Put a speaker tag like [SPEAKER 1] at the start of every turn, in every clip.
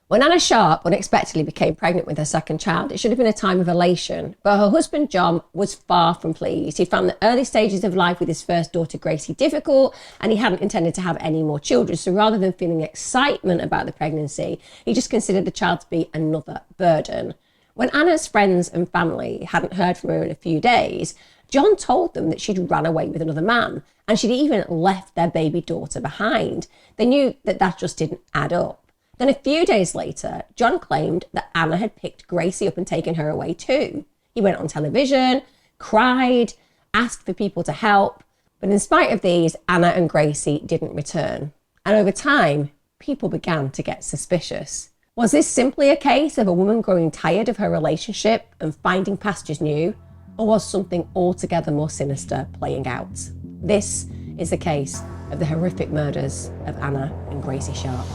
[SPEAKER 1] When Anna Sharpe unexpectedly became pregnant with her second child, it should have been a time of elation, but her husband John was far from pleased. He found the early stages of life with his first daughter Gracie difficult, and he hadn't intended to have any more children. So rather than feeling excitement about the pregnancy, he just considered the child to be another burden. When Anna's friends and family hadn't heard from her in a few days, John told them that she'd run away with another man, and she'd even left their baby daughter behind. They knew that that just didn't add up. Then a few days later, John claimed that Anna had picked Gracie up and taken her away too. He went on television, cried, asked for people to help. But in spite of these, Anna and Gracie didn't return. And over time, people began to get suspicious. Was this simply a case of a woman growing tired of her relationship and finding pastures new? Or was something altogether more sinister playing out? This is the case of the horrific murders of Anna and Gracie Sharpe.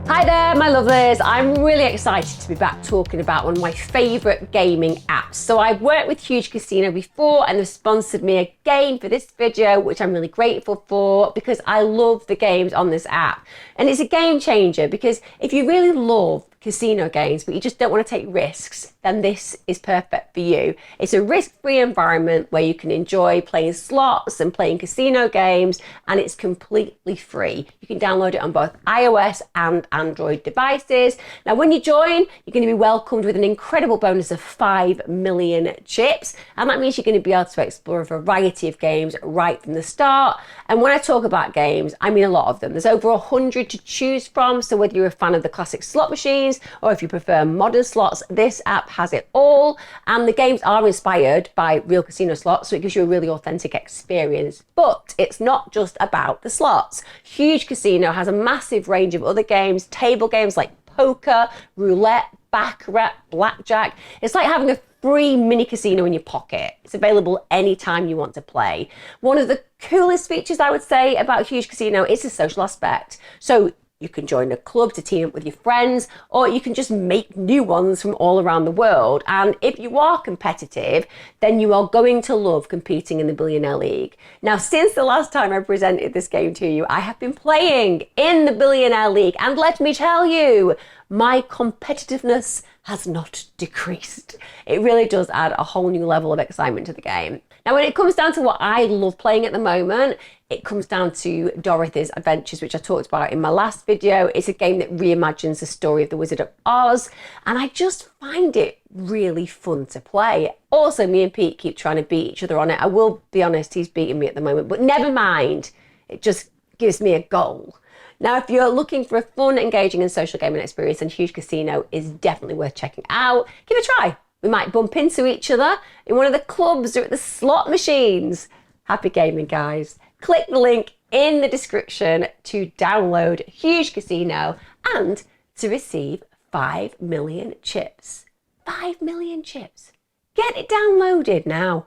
[SPEAKER 1] Hi there, my lovelies. I'm really excited to be back talking about one of my favourite gaming apps. So I've worked with Huge Casino before and they've sponsored me again for this video, which I'm really grateful for because I love the games on this app. And it's a game changer because if you really love casino games, but you just don't want to take risks, then this is perfect for you. It's a risk-free environment where you can enjoy playing slots and playing casino games, and it's completely free. You can download it on both iOS and Android devices. Now, when you join, you're going to be welcomed with an incredible bonus of 5 million chips, and that means you're going to be able to explore a variety of games right from the start. And when I talk about games, I mean a lot of them. There's over 100 to choose from, so whether you're a fan of the classic slot machines, or if you prefer modern slots, this app has it all. And the games are inspired by real casino slots, so it gives you a really authentic experience. But it's not just about the slots. Huge Casino has a massive range of other games, table games like poker, roulette, baccarat, blackjack. It's like having a free mini casino in your pocket. It's available anytime you want to play. One of the coolest features I would say about Huge Casino is the social aspect. So you can join a club to team up with your friends, or you can just make new ones from all around the world. And if you are competitive, then you are going to love competing in the Billionaire League. Now, since the last time I presented this game to you, I have been playing in the Billionaire League, and let me tell you, my competitiveness has not decreased. It really does add a whole new level of excitement to the game. Now, when it comes down to what I love playing at the moment, it comes down to Dorothy's Adventures, which I talked about in my last video. It's a game that reimagines the story of the Wizard of Oz, and I just find it really fun to play. Also, me and Pete keep trying to beat each other on it. I will be honest, he's beating me at the moment, but never mind. It just gives me a goal. Now, if you're looking for a fun, engaging and social gaming experience, then Huge Casino is definitely worth checking out. Give it a try. We might bump into each other in one of the clubs or at the slot machines. Happy gaming, guys. Click the link in the description to download Huge Casino and to receive 5 million chips. 5 million chips. Get it downloaded now.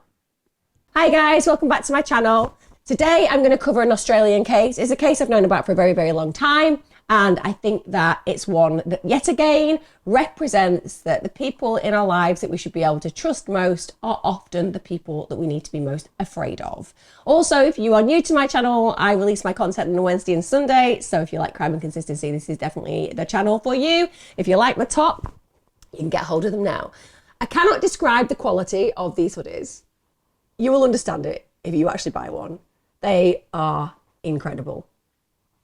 [SPEAKER 1] Hi guys, welcome back to my channel. Today I'm going to cover an Australian case. It's a case I've known about for a very, very long time. And I think that it's one that yet again represents that the people in our lives that we should be able to trust most are often the people that we need to be most afraid of. Also, if you are new to my channel, I release my content on a Wednesday and Sunday. So if you like crime and consistency, this is definitely the channel for you. If you like my top, you can get hold of them now. I cannot describe the quality of these hoodies. You will understand it if you actually buy one. They are incredible.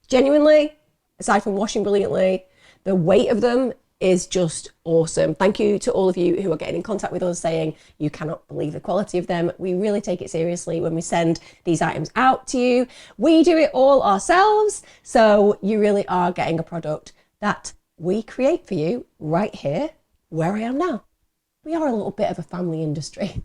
[SPEAKER 1] Genuinely, aside from washing brilliantly, the weight of them is just awesome. Thank you to all of you who are getting in contact with us saying you cannot believe the quality of them. We really take it seriously when we send these items out to you. We do it all ourselves, so you really are getting a product that we create for you right here where I am now. We are a little bit of a family industry.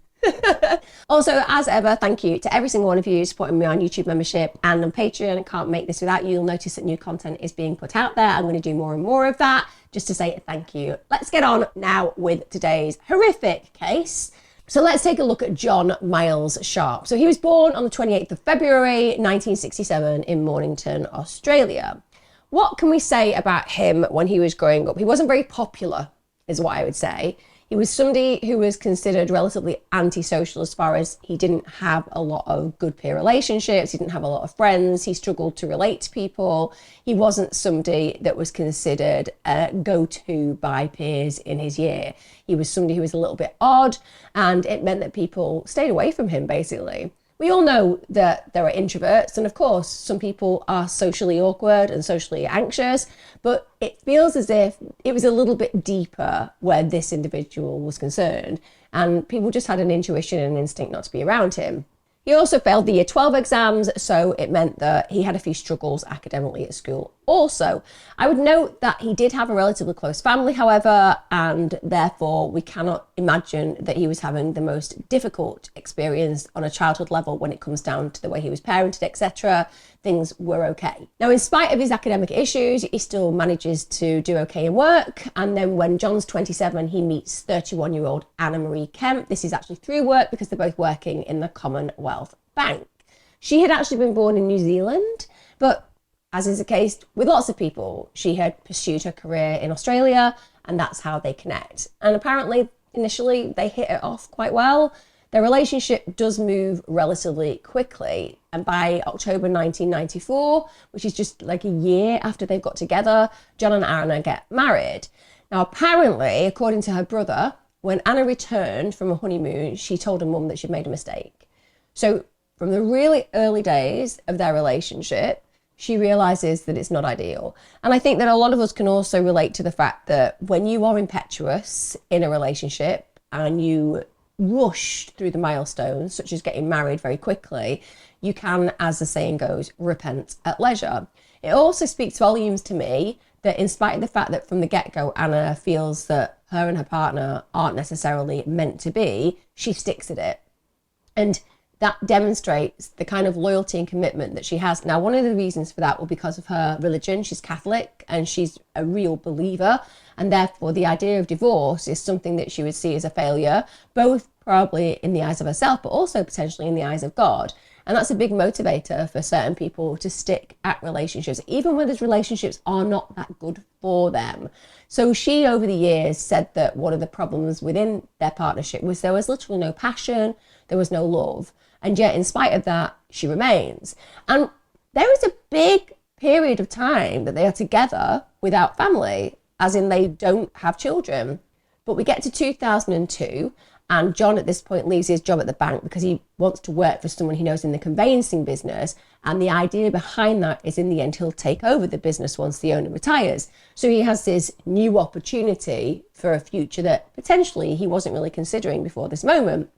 [SPEAKER 1] Also, as ever, thank you to every single one of you supporting me on YouTube membership and on Patreon. I can't make this without you. You'll notice that new content is being put out there. I'm going to do more and more of that just to say thank you. Let's get on now with today's horrific case. So let's take a look at John Miles Sharpe. So he was born on the 28th of February, 1967 in Mornington, Australia. What can we say about him when he was growing up? He wasn't very popular, is what I would say. He was somebody who was considered relatively antisocial as far as he didn't have a lot of good peer relationships. He didn't have a lot of friends. He struggled to relate to people. He wasn't somebody that was considered a go-to by peers in his year. He was somebody who was a little bit odd, and it meant that people stayed away from him, basically. We all know that there are introverts, and of course, some people are socially awkward and socially anxious, but it feels as if it was a little bit deeper where this individual was concerned, and people just had an intuition and instinct not to be around him. He also failed the Year 12 exams, so it meant that he had a few struggles academically at school. Also, I would note that he did have a relatively close family, however, and therefore we cannot imagine that he was having the most difficult experience on a childhood level when it comes down to the way he was parented, etc. Things were okay. Now, in spite of his academic issues, he still manages to do okay in work. And then when John's 27, he meets 31-year-old Anna Marie Kemp. This is actually through work because they're both working in the Commonwealth Bank. She had actually been born in New Zealand, but as is the case with lots of people, she had pursued her career in Australia, and that's how they connect. And apparently, initially, they hit it off quite well. Their relationship does move relatively quickly, and by October 1994, which is just like a year after they've got together, John and Anna get married. Now, apparently, according to her brother, when Anna returned from a honeymoon, she told her mum that she'd made a mistake. So from the really early days of their relationship, she realizes that it's not ideal. And I think that a lot of us can also relate to the fact that when you are impetuous in a relationship and you rush through the milestones, such as getting married very quickly, you can, as the saying goes, repent at leisure. It also speaks volumes to me that in spite of the fact that from the get-go, Anna feels that her and her partner aren't necessarily meant to be, she sticks at it. And that demonstrates the kind of loyalty and commitment that she has. Now, one of the reasons for that will be because of her religion. She's Catholic and she's a real believer. And therefore, the idea of divorce is something that she would see as a failure, both probably in the eyes of herself, but also potentially in the eyes of God. And that's a big motivator for certain people to stick at relationships, even when those relationships are not that good for them. So she, over the years, said that one of the problems within their partnership was there was literally no passion, there was no love. And yet, in spite of that, she remains. And there is a big period of time that they are together without family, as in they don't have children. But we get to 2002, and John at this point leaves his job at the bank because he wants to work for someone he knows in the conveyancing business. And the idea behind that is in the end, he'll take over the business once the owner retires. So he has this new opportunity for a future that potentially he wasn't really considering before this moment.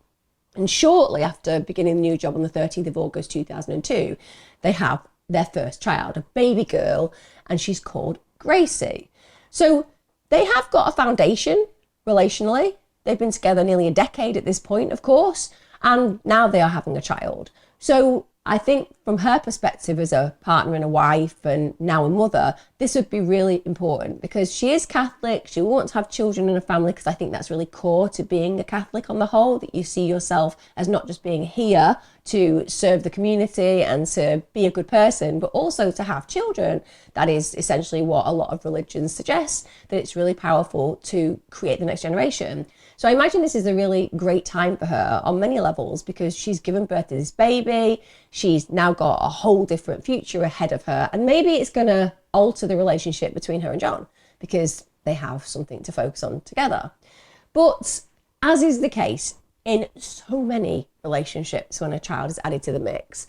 [SPEAKER 1] And shortly after beginning the new job on the 13th of August 2002, they have their first child, a baby girl, and she's called Gracie. So they have got a foundation relationally. They've been together nearly a decade at this point, of course, and now they are having a child. So I think from her perspective as a partner and a wife and now a mother, this would be really important because she is Catholic. She wants to have children and a family because I think that's really core to being a Catholic on the whole, that you see yourself as not just being here to serve the community and to be a good person, but also to have children. That is essentially what a lot of religions suggest, that it's really powerful to create the next generation. So I imagine this is a really great time for her on many levels because she's given birth to this baby. She's now got a whole different future ahead of her. And maybe it's going to alter the relationship between her and John because they have something to focus on together. But as is the case in so many relationships when a child is added to the mix,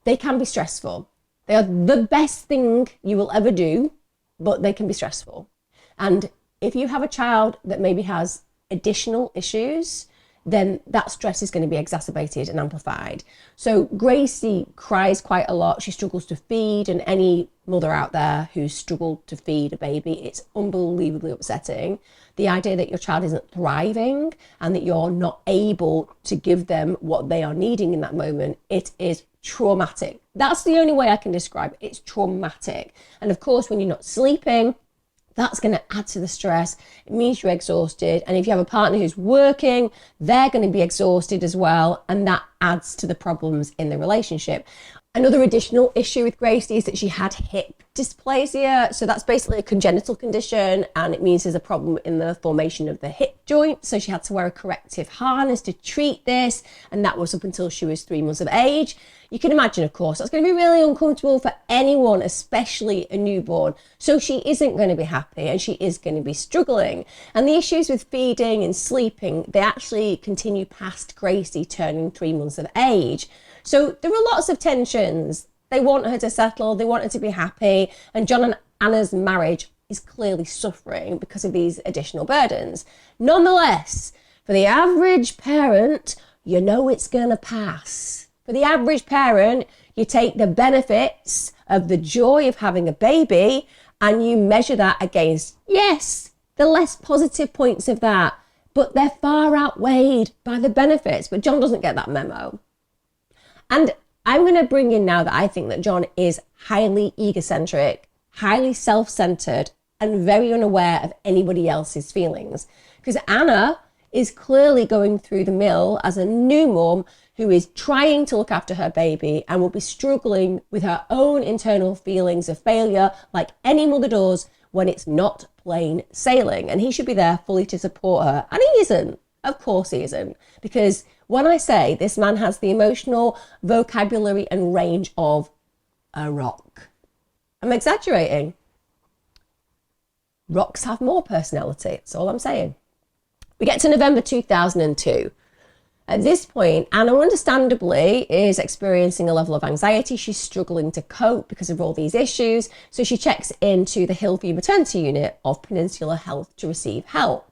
[SPEAKER 1] they can be stressful. They are the best thing you will ever do, but they can be stressful. And if you have a child that maybe has additional issues, then that stress is going to be exacerbated and amplified. So Gracie cries quite a lot. She struggles to feed, and any mother out there who's struggled to feed a baby, it's unbelievably upsetting. The idea that your child isn't thriving and that you're not able to give them what they are needing in that moment, it is traumatic. That's the only way I can describe it. It's traumatic. And of course, when you're not sleeping, that's going to add to the stress. It means you're exhausted. And if you have a partner who's working, they're going to be exhausted as well. And that adds to the problems in the relationship. Another additional issue with Gracie is that she had hip dysplasia. So that's basically a congenital condition, and it means there's a problem in the formation of the hip joint. So she had to wear a corrective harness to treat this. And that was up until she was 3 months of age. You can imagine, of course, that's going to be really uncomfortable for anyone, especially a newborn. So she isn't going to be happy, and she is going to be struggling. And the issues with feeding and sleeping, they actually continue past Gracie turning 3 months of age. So there are lots of tensions. They want her to settle, they want her to be happy, and John and Anna's marriage is clearly suffering because of these additional burdens. Nonetheless, for the average parent, you know it's going to pass. For the average parent, you take the benefits of the joy of having a baby and you measure that against, yes, the less positive points of that, but they're far outweighed by the benefits. But John doesn't get that memo. And I'm going to bring in now that I think that John is highly egocentric, highly self-centered, and very unaware of anybody else's feelings. Because Anna is clearly going through the mill as a new mum who is trying to look after her baby and will be struggling with her own internal feelings of failure like any mother does when it's not plain sailing. And he should be there fully to support her. And he isn't. Of course he isn't. Because when I say this man has the emotional vocabulary and range of a rock, I'm exaggerating. Rocks have more personality. That's all I'm saying. We get to November 2002. At this point, Anna understandably is experiencing a level of anxiety. She's struggling to cope because of all these issues. So she checks into the Hillview maternity unit of Peninsula Health to receive help.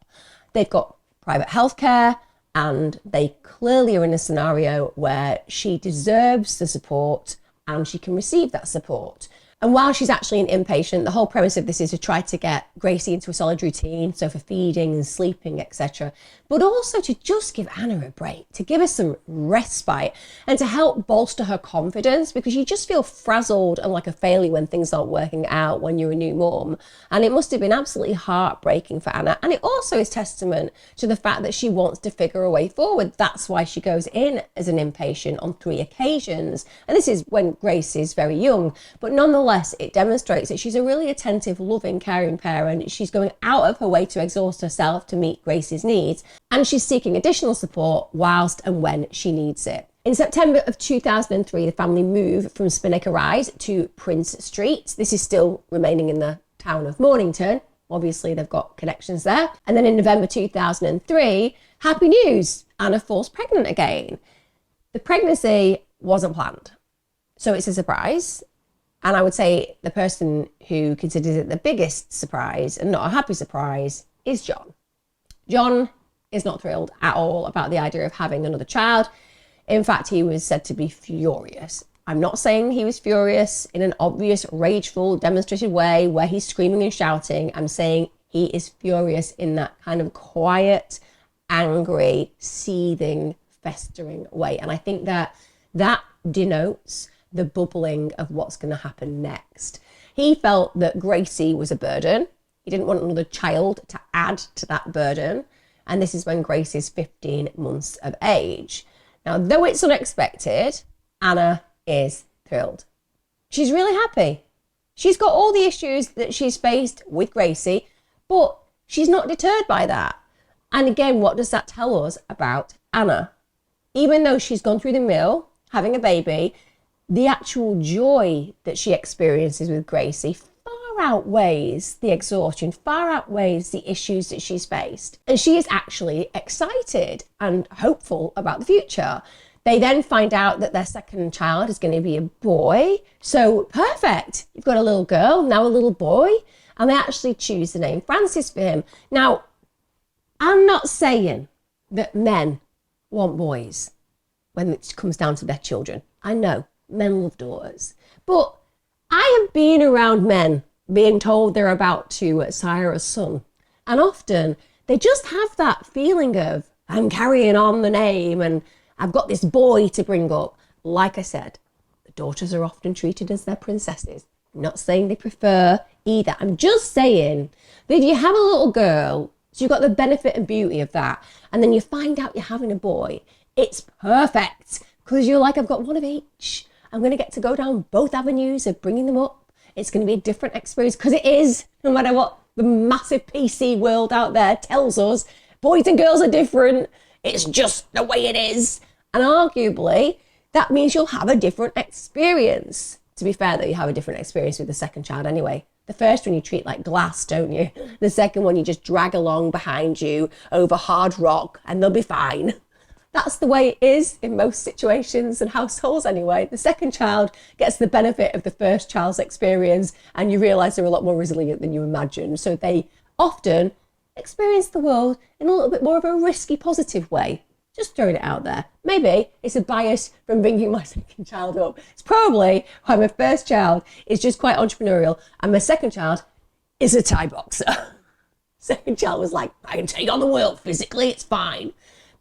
[SPEAKER 1] They've got private healthcare, and they clearly are in a scenario where she deserves the support and she can receive that support. And while she's actually an inpatient, the whole premise of this is to try to get Gracie into a solid routine, so for feeding and sleeping, etc. But also to just give Anna a break, to give her some respite and to help bolster her confidence, because you just feel frazzled and like a failure when things aren't working out when you're a new mum. And it must have been absolutely heartbreaking for Anna. And it also is testament to the fact that she wants to figure a way forward. That's why she goes in as an inpatient on 3 occasions. And this is when Grace is very young, but nonetheless, it demonstrates that she's a really attentive, loving, caring parent. She's going out of her way to exhaust herself to meet Grace's needs, and she's seeking additional support whilst and when she needs it. In September of 2003, the family moved from Spinnaker Rise to Prince Street. This is still remaining in the town of Mornington. Obviously, they've got connections there. And then in November 2003, happy news, Anna falls pregnant again. The pregnancy wasn't planned, so it's a surprise. And I would say the person who considers it the biggest surprise and not a happy surprise is John. John is not thrilled at all about the idea of having another child. In fact, he was said to be furious. I'm not saying he was furious in an obvious, rageful, demonstrated way where he's screaming and shouting. I'm saying he is furious in that kind of quiet, angry, seething, festering way. And I think that denotes the bubbling of what's going to happen next. He felt that Gracie was a burden. He didn't want another child to add to that burden. And this is when Grace is 15 months of age. Now, though it's unexpected, Anna is thrilled. She's really happy. She's got all the issues that she's faced with Gracie, but she's not deterred by that. And again, what does that tell us about Anna? Even though she's gone through the mill, having a baby, the actual joy that she experiences with Gracie far outweighs the exhaustion, far outweighs the issues that she's faced. And she is actually excited and hopeful about the future. They then find out that their second child is going to be a boy. So perfect. You've got a little girl, now a little boy. And they actually choose the name Francis for him. Now, I'm not saying that men want boys when it comes down to their children. I know men love daughters, but I have been around men being told they're about to sire a son, and often they just have that feeling of, I'm carrying on the name and I've got this boy to bring up. Like I said, the daughters are often treated as their princesses. I'm not saying they prefer either. I'm just saying that if you have a little girl, so you've got the benefit and beauty of that, and then you find out you're having a boy, it's perfect because you're like, I've got one of each. I'm going to get to go down both avenues of bringing them up. It's going to be a different experience, because it is, no matter what the massive PC world out there tells us, boys and girls are different. It's just the way it is. And arguably, that means you'll have a different experience. To be fair, though, you have a different experience with the second child anyway. The first one you treat like glass, don't you? The second one you just drag along behind you over hard rock and they'll be fine. That's the way it is in most situations and households anyway. The second child gets the benefit of the first child's experience, and you realise they're a lot more resilient than you imagined. So they often experience the world in a little bit more of a risky, positive way. Just throwing it out there. Maybe it's a bias from bringing my second child up. It's probably why my first child is just quite entrepreneurial and my second child is a Thai boxer. Second child was like, I can take on the world physically, it's fine.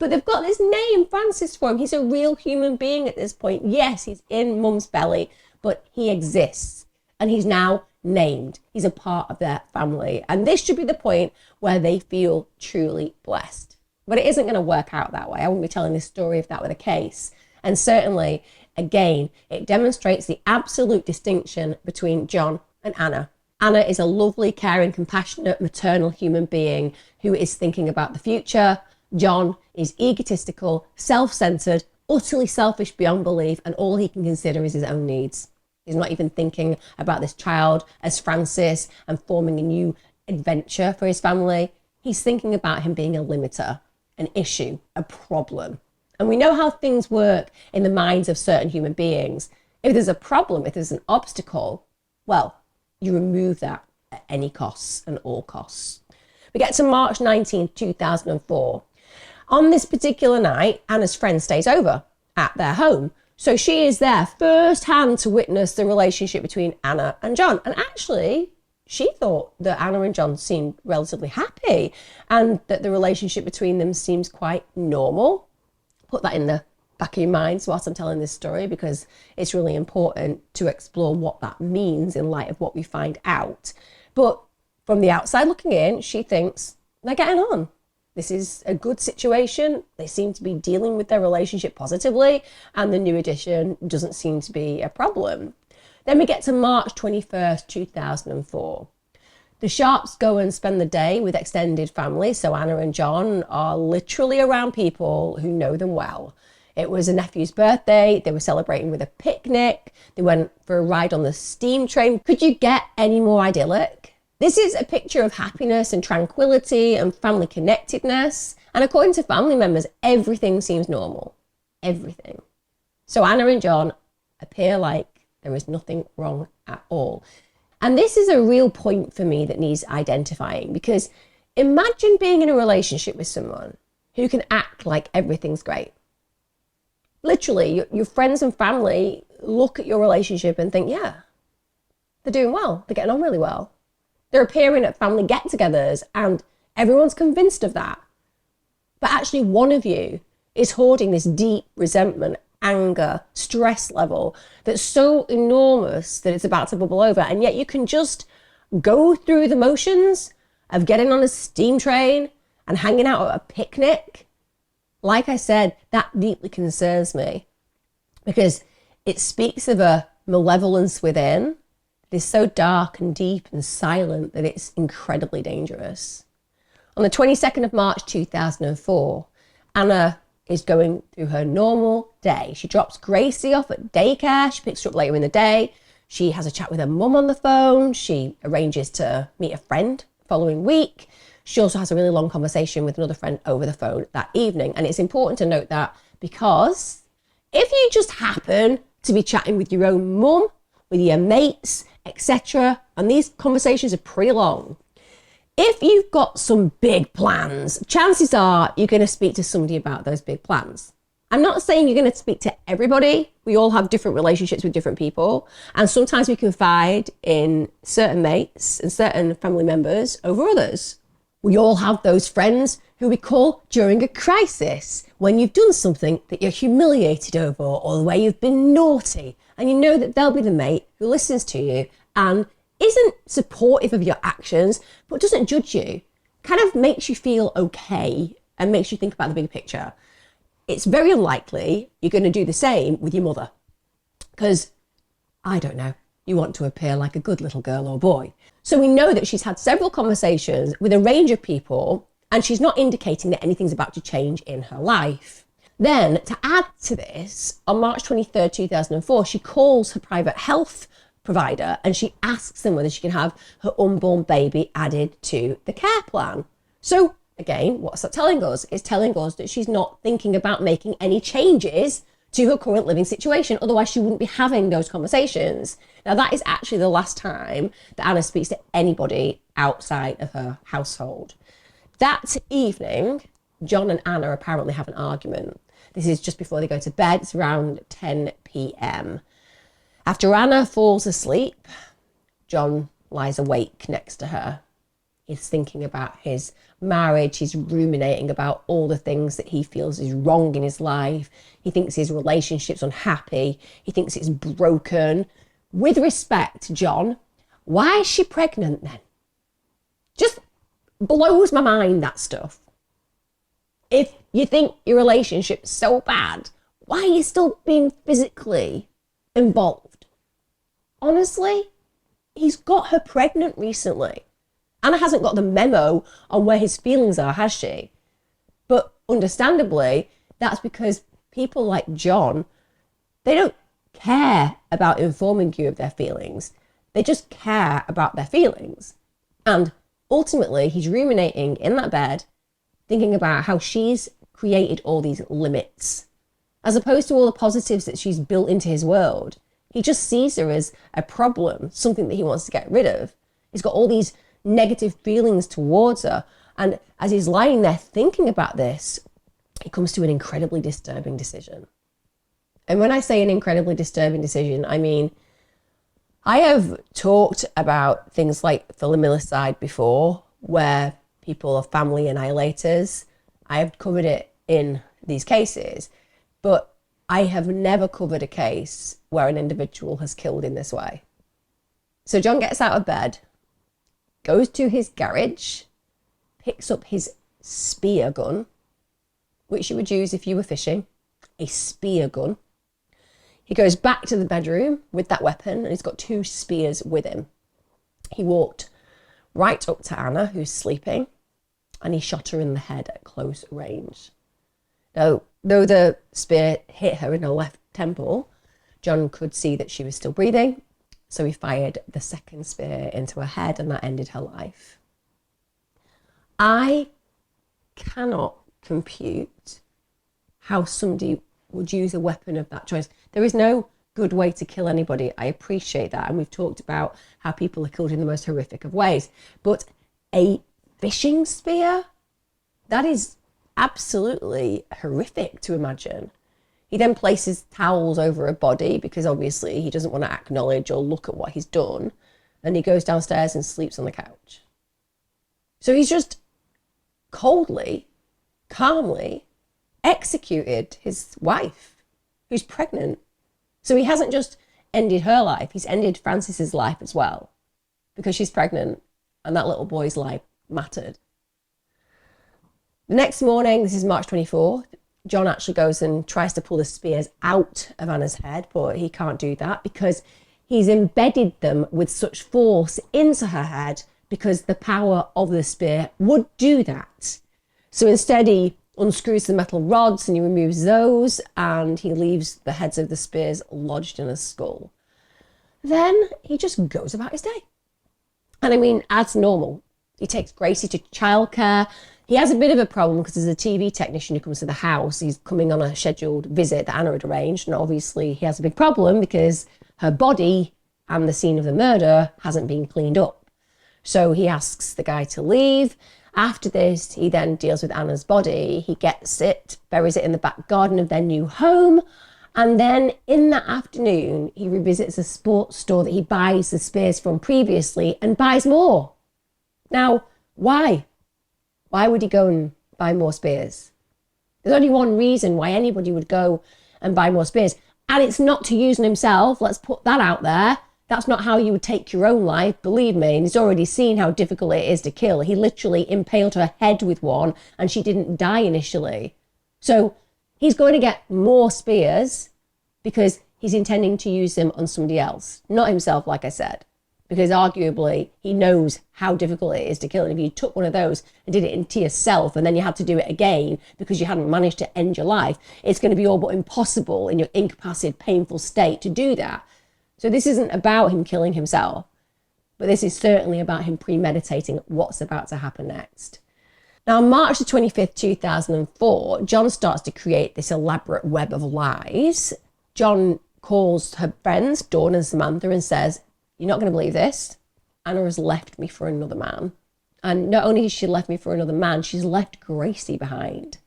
[SPEAKER 1] But they've got this name, Francis, for him. He's a real human being at this point. Yes, he's in mum's belly, but he exists. And he's now named. He's a part of their family. And this should be the point where they feel truly blessed. But it isn't going to work out that way. I wouldn't be telling this story if that were the case. And certainly, again, it demonstrates the absolute distinction between John and Anna. Anna is a lovely, caring, compassionate, maternal human being who is thinking about the future. John is egotistical, self-centered, utterly selfish beyond belief, and all he can consider is his own needs. He's not even thinking about this child as Francis and forming a new adventure for his family. He's thinking about him being a limiter, an issue, a problem. And we know how things work in the minds of certain human beings. If there's a problem, if there's an obstacle, well, you remove that at any costs and all costs. We get to March 19, 2004. On this particular night, Anna's friend stays over at their home. So she is there firsthand to witness the relationship between Anna and John. And actually, she thought that Anna and John seemed relatively happy and that the relationship between them seems quite normal. Put that in the back of your minds whilst I'm telling this story, because it's really important to explore what that means in light of what we find out. But from the outside looking in, she thinks they're getting on. This is a good situation. They seem to be dealing with their relationship positively, and the new addition doesn't seem to be a problem. Then we get to March 21st, 2004. The Sharpes go and spend the day with extended family, so Anna and John are literally around people who know them well. It was a nephew's birthday. They were celebrating with a picnic. They went for a ride on the steam train. Could you get any more idyllic? This is a picture of happiness and tranquility and family connectedness. And according to family members, everything seems normal. Everything. So Anna and John appear like there is nothing wrong at all. And this is a real point for me that needs identifying, because imagine being in a relationship with someone who can act like everything's great. Literally, your friends and family look at your relationship and think, yeah, they're doing well. They're getting on really well. They're appearing at family get-togethers and everyone's convinced of that. But actually one of you is hoarding this deep resentment, anger, stress level that's so enormous that it's about to bubble over. And yet you can just go through the motions of getting on a steam train and hanging out at a picnic. Like I said, that deeply concerns me, because it speaks of a malevolence within. It is so dark and deep and silent that it's incredibly dangerous. On the 22nd of March 2004, Anna is going through her normal day. She drops Gracie off at daycare. She picks her up later in the day. She has a chat with her mum on the phone. She arranges to meet a friend the following week. She also has a really long conversation with another friend over the phone that evening. And it's important to note that, because if you just happen to be chatting with your own mum, with your mates, etc., and these conversations are pretty long, If you've got some big plans, chances are you're going to speak to somebody about those big plans. I'm not saying you're going to speak to everybody. We all have different relationships with different people. And sometimes we confide in certain mates and certain family members over others. We all have those friends who we call during a crisis, when you've done something that you're humiliated over or where you've been naughty, and you know that they'll be the mate who listens to you and isn't supportive of your actions, but doesn't judge you, kind of makes you feel okay and makes you think about the bigger picture. It's very unlikely you're going to do the same with your mother, because, I don't know, you want to appear like a good little girl or boy. So we know that she's had several conversations with a range of people, and she's not indicating that anything's about to change in her life. Then, to add to this, on March 23rd, 2004, she calls her private health provider and she asks them whether she can have her unborn baby added to the care plan. So again, what's that telling us? It's telling us that she's not thinking about making any changes to her current living situation. Otherwise, she wouldn't be having those conversations. Now, that is actually the last time that Anna speaks to anybody outside of her household. That evening, John and Anna apparently have an argument. This is just before they go to bed. It's around 10 p.m. After Anna falls asleep, John lies awake next to her. He's thinking about his marriage. He's ruminating about all the things that he feels is wrong in his life. He thinks his relationship's unhappy. He thinks it's broken. With respect, John, why is she pregnant then? Just blows my mind, that stuff. If you think your relationship's so bad, why are you still being physically involved? Honestly, he's got her pregnant recently. Anna hasn't got the memo on where his feelings are, has she? But understandably, that's because people like John, they don't care about informing you of their feelings. They just care about their feelings. And ultimately, he's ruminating in that bed, thinking about how she's created all these limits, as opposed to all the positives that she's built into his world. He just sees her as a problem, something that he wants to get rid of. He's got all these negative feelings towards her. And as he's lying there thinking about this, he comes to an incredibly disturbing decision. And when I say an incredibly disturbing decision, I mean, I have talked about things like thalidomide before, where people are family annihilators. I have covered it in these cases, but I have never covered a case where an individual has killed in this way. So John gets out of bed, goes to his garage, picks up his spear gun, which you would use if you were fishing, a spear gun. He goes back to the bedroom with that weapon, and he's got 2 spears with him. He walked right up to Anna, who's sleeping, and he shot her in the head at close range. Now, though the spear hit her in her left temple, John could see that she was still breathing, so he fired the second spear into her head, and that ended her life. I cannot compute how somebody would use a weapon of that choice. There is no good way to kill anybody. I appreciate that. And we've talked about how people are killed in the most horrific of ways. But a fishing spear? That is absolutely horrific to imagine. He then places towels over her body because obviously he doesn't want to acknowledge or look at what he's done. And he goes downstairs and sleeps on the couch. So he's just coldly, calmly executed his wife, who's pregnant. So he hasn't just ended her life, he's ended Frances's life as well, because she's pregnant and that little boy's life mattered. The next morning, this is March 24th, John actually goes and tries to pull the spears out of Anna's head, but he can't do that because he's embedded them with such force into her head because the power of the spear would do that. So instead he unscrews the metal rods and he removes those, and he leaves the heads of the spears lodged in his skull. Then he just goes about his day. And I mean, as normal, he takes Gracie to childcare. He has a bit of a problem because there's a TV technician who comes to the house. He's coming on a scheduled visit that Anna had arranged, and obviously he has a big problem because her body and the scene of the murder hasn't been cleaned up. So he asks the guy to leave. After this, he then deals with Anna's body. He gets it, buries it in the back garden of their new home. And then in that afternoon, he revisits a sports store that he buys the spears from previously and buys more. Now, why? Why would he go and buy more spears? There's only one reason why anybody would go and buy more spears. And it's not to use on himself. Let's put that out there. That's not how you would take your own life, believe me. And he's already seen how difficult it is to kill. He literally impaled her head with one and she didn't die initially. So he's going to get more spears because he's intending to use them on somebody else, not himself, like I said. Because arguably he knows how difficult it is to kill. And if you took one of those and did it into yourself and then you had to do it again because you hadn't managed to end your life, it's going to be all but impossible in your incapacitated, painful state to do that. So this isn't about him killing himself, but this is certainly about him premeditating what's about to happen next. Now, on March the 25th, 2004, John starts to create this elaborate web of lies. John calls her friends, Dawn and Samantha, and says, "You're not going to believe this. Anna has left me for another man. And not only has she left me for another man, she's left Gracie behind."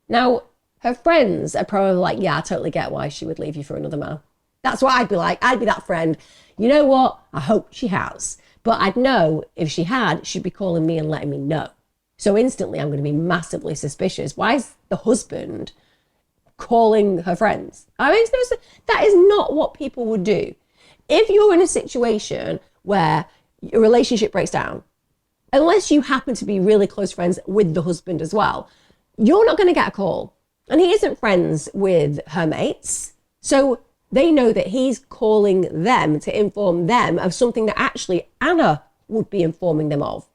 [SPEAKER 1] Now, her friends are probably like, "Yeah, I totally get why she would leave you for another man." That's what I'd be like. I'd be that friend. You know what? I hope she has. But I'd know if she had, she'd be calling me and letting me know. So instantly, I'm going to be massively suspicious. Why is the husband calling her friends? I mean, that is not what people would do. If you're in a situation where your relationship breaks down, unless you happen to be really close friends with the husband as well, you're not going to get a call. And he isn't friends with her mates. So they know that he's calling them to inform them of something that actually Anna would be informing them of.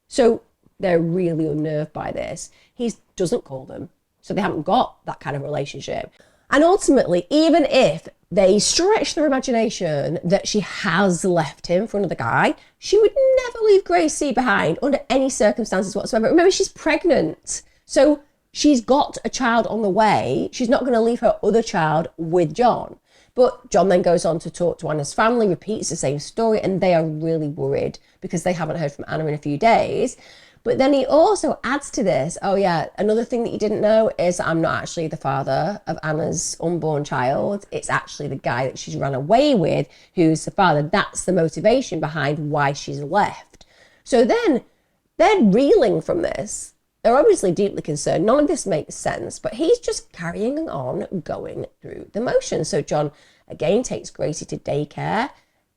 [SPEAKER 1] So they're really unnerved by this. He doesn't call them. So they haven't got that kind of relationship. And ultimately, even if they stretch their imagination that she has left him for another guy, she would never leave Gracie behind under any circumstances whatsoever. Remember, she's pregnant. So she's got a child on the way. She's not going to leave her other child with John. But John then goes on to talk to Anna's family, repeats the same story, and they are really worried because they haven't heard from Anna in a few days. But then he also adds to this, oh yeah, another thing that you didn't know is I'm not actually the father of Anna's unborn child. It's actually the guy that she's run away with who's the father. That's the motivation behind why she's left. So then they're reeling from this. They're obviously deeply concerned. None of this makes sense, but he's just carrying on going through the motions. So John again takes Gracie to daycare.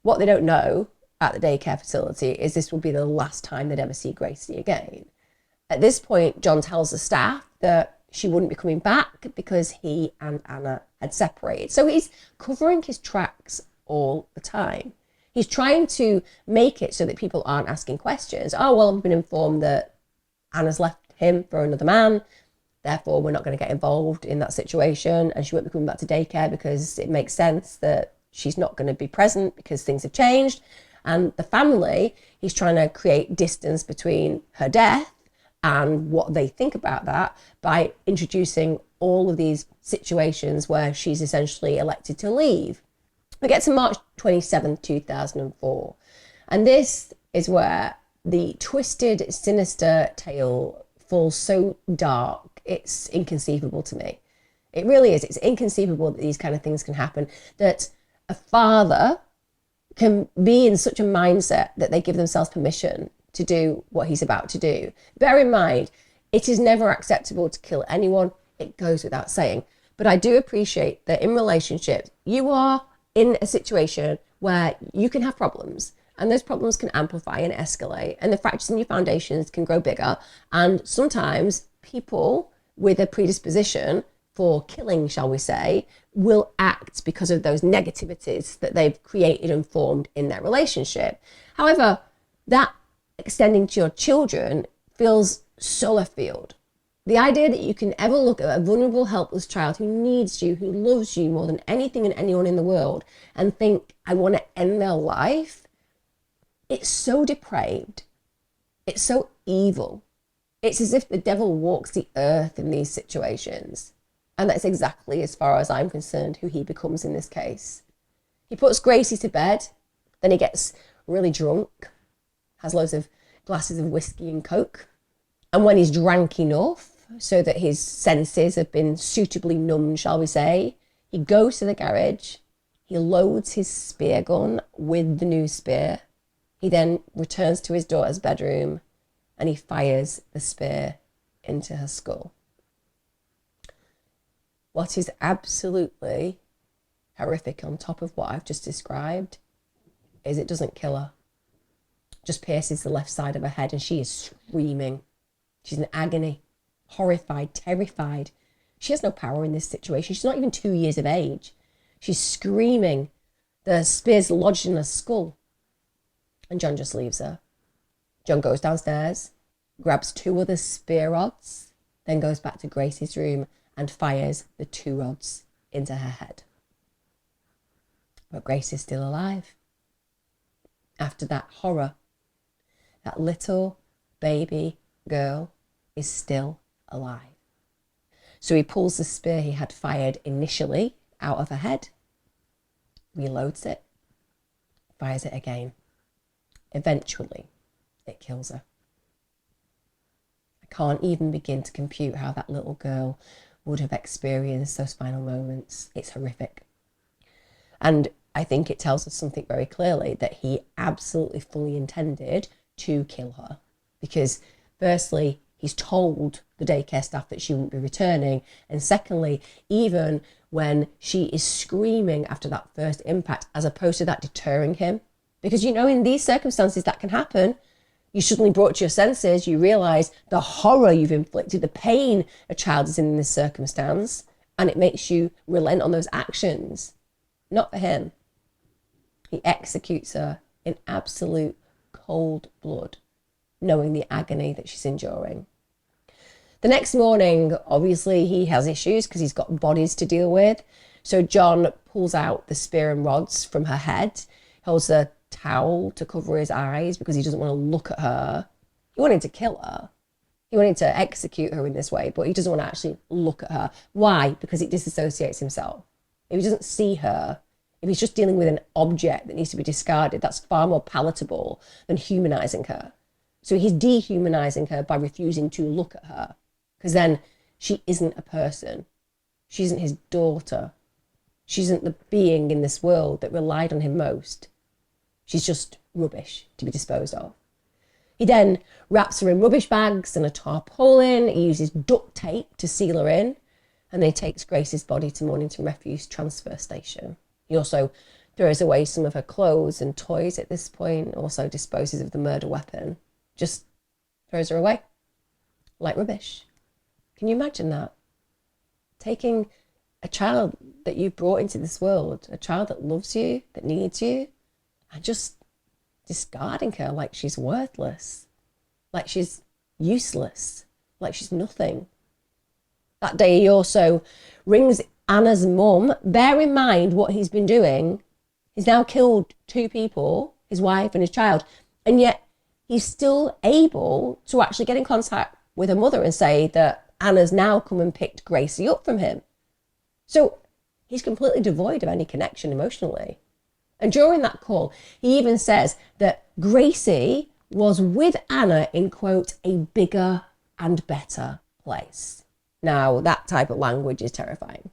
[SPEAKER 1] What they don't know at the daycare facility is this will be the last time they'd ever see Gracie again. At this point, John tells the staff that she wouldn't be coming back because he and Anna had separated. So he's covering his tracks all the time. He's trying to make it so that people aren't asking questions. Oh, well, I've been informed that Anna's left him for another man, therefore we're not going to get involved in that situation, and she won't be coming back to daycare because it makes sense that she's not going to be present because things have changed. And the family, he's trying to create distance between her death and what they think about that by introducing all of these situations where she's essentially elected to leave. We get to March 27, 2004, and this is where the twisted, sinister tale falls so dark, it's inconceivable to me. It really is. It's inconceivable that these kind of things can happen, that a father can be in such a mindset that they give themselves permission to do what he's about to do. Bear in mind, it is never acceptable to kill anyone. It goes without saying. But I do appreciate that in relationships, you are in a situation where you can have problems, and those problems can amplify and escalate, and the fractures in your foundations can grow bigger. And sometimes people with a predisposition for killing, shall we say, will act because of those negativities that they've created and formed in their relationship. However, that extending to your children feels so left field. The idea that you can ever look at a vulnerable, helpless child who needs you, who loves you more than anything and anyone in the world, and think, I want to end their life, it's so depraved. It's so evil. It's as if the devil walks the earth in these situations. And that's exactly, as far as I'm concerned, who he becomes in this case. He puts Gracie to bed, then he gets really drunk, has loads of glasses of whiskey and coke. And when he's drank enough so that his senses have been suitably numbed, shall we say, he goes to the garage, he loads his spear gun with the new spear. He then returns to his daughter's bedroom and he fires the spear into her skull. What is absolutely horrific on top of what I've just described is it doesn't kill her. It just pierces the left side of her head and she is screaming. She's in agony, horrified, terrified. She has no power in this situation. She's not even 2 years of age. She's screaming. The spear's lodged in her skull. And John just leaves her. John goes downstairs, grabs 2 other spear rods, then goes back to Grace's room and fires the 2 rods into her head. But Grace is still alive. After that horror, that little baby girl is still alive. So he pulls the spear he had fired initially out of her head, reloads it, fires it again. Eventually, it kills her. I can't even begin to compute how that little girl would have experienced those final moments. It's horrific. And I think it tells us something very clearly, that he absolutely fully intended to kill her. Because firstly, he's told the daycare staff that she wouldn't be returning. And secondly, even when she is screaming after that first impact, as opposed to that deterring him. Because, you know, in these circumstances that can happen. You suddenly brought to your senses, you realise the horror you've inflicted, the pain a child is in this circumstance, and it makes you relent on those actions. Not for him. He executes her in absolute cold blood, knowing the agony that she's enduring. The next morning, obviously, he has issues because he's got bodies to deal with. So John pulls out the spear and rods from her head, holds a towel to cover his eyes because he doesn't want to look at her. He wanted to kill her. He wanted to execute her in this way, but he doesn't want to actually look at her. Why? Because it disassociates himself. If he doesn't see her, if he's just dealing with an object that needs to be discarded, that's far more palatable than humanizing her. So he's dehumanizing her by refusing to look at her, because then she isn't a person. She isn't his daughter. She isn't the being in this world that relied on him most. She's just rubbish to be disposed of. He then wraps her in rubbish bags and a tarpaulin. He uses duct tape to seal her in. And then he takes Grace's body to Mornington Refuse Transfer Station. He also throws away some of her clothes and toys at this point, also disposes of the murder weapon. Just throws her away like rubbish. Can you imagine that? Taking a child that you've brought into this world, a child that loves you, that needs you, and just discarding her like she's worthless, like she's useless, like she's nothing. That day he also rings Anna's mum. Bear in mind what he's been doing. He's now killed 2 people, his wife and his child, and yet he's still able to actually get in contact with her mother and say that Anna's now come and picked Gracie up from him. So he's completely devoid of any connection emotionally. And during that call, he even says that Gracie was with Anna in, quote, a bigger and better place. Now, that type of language is terrifying.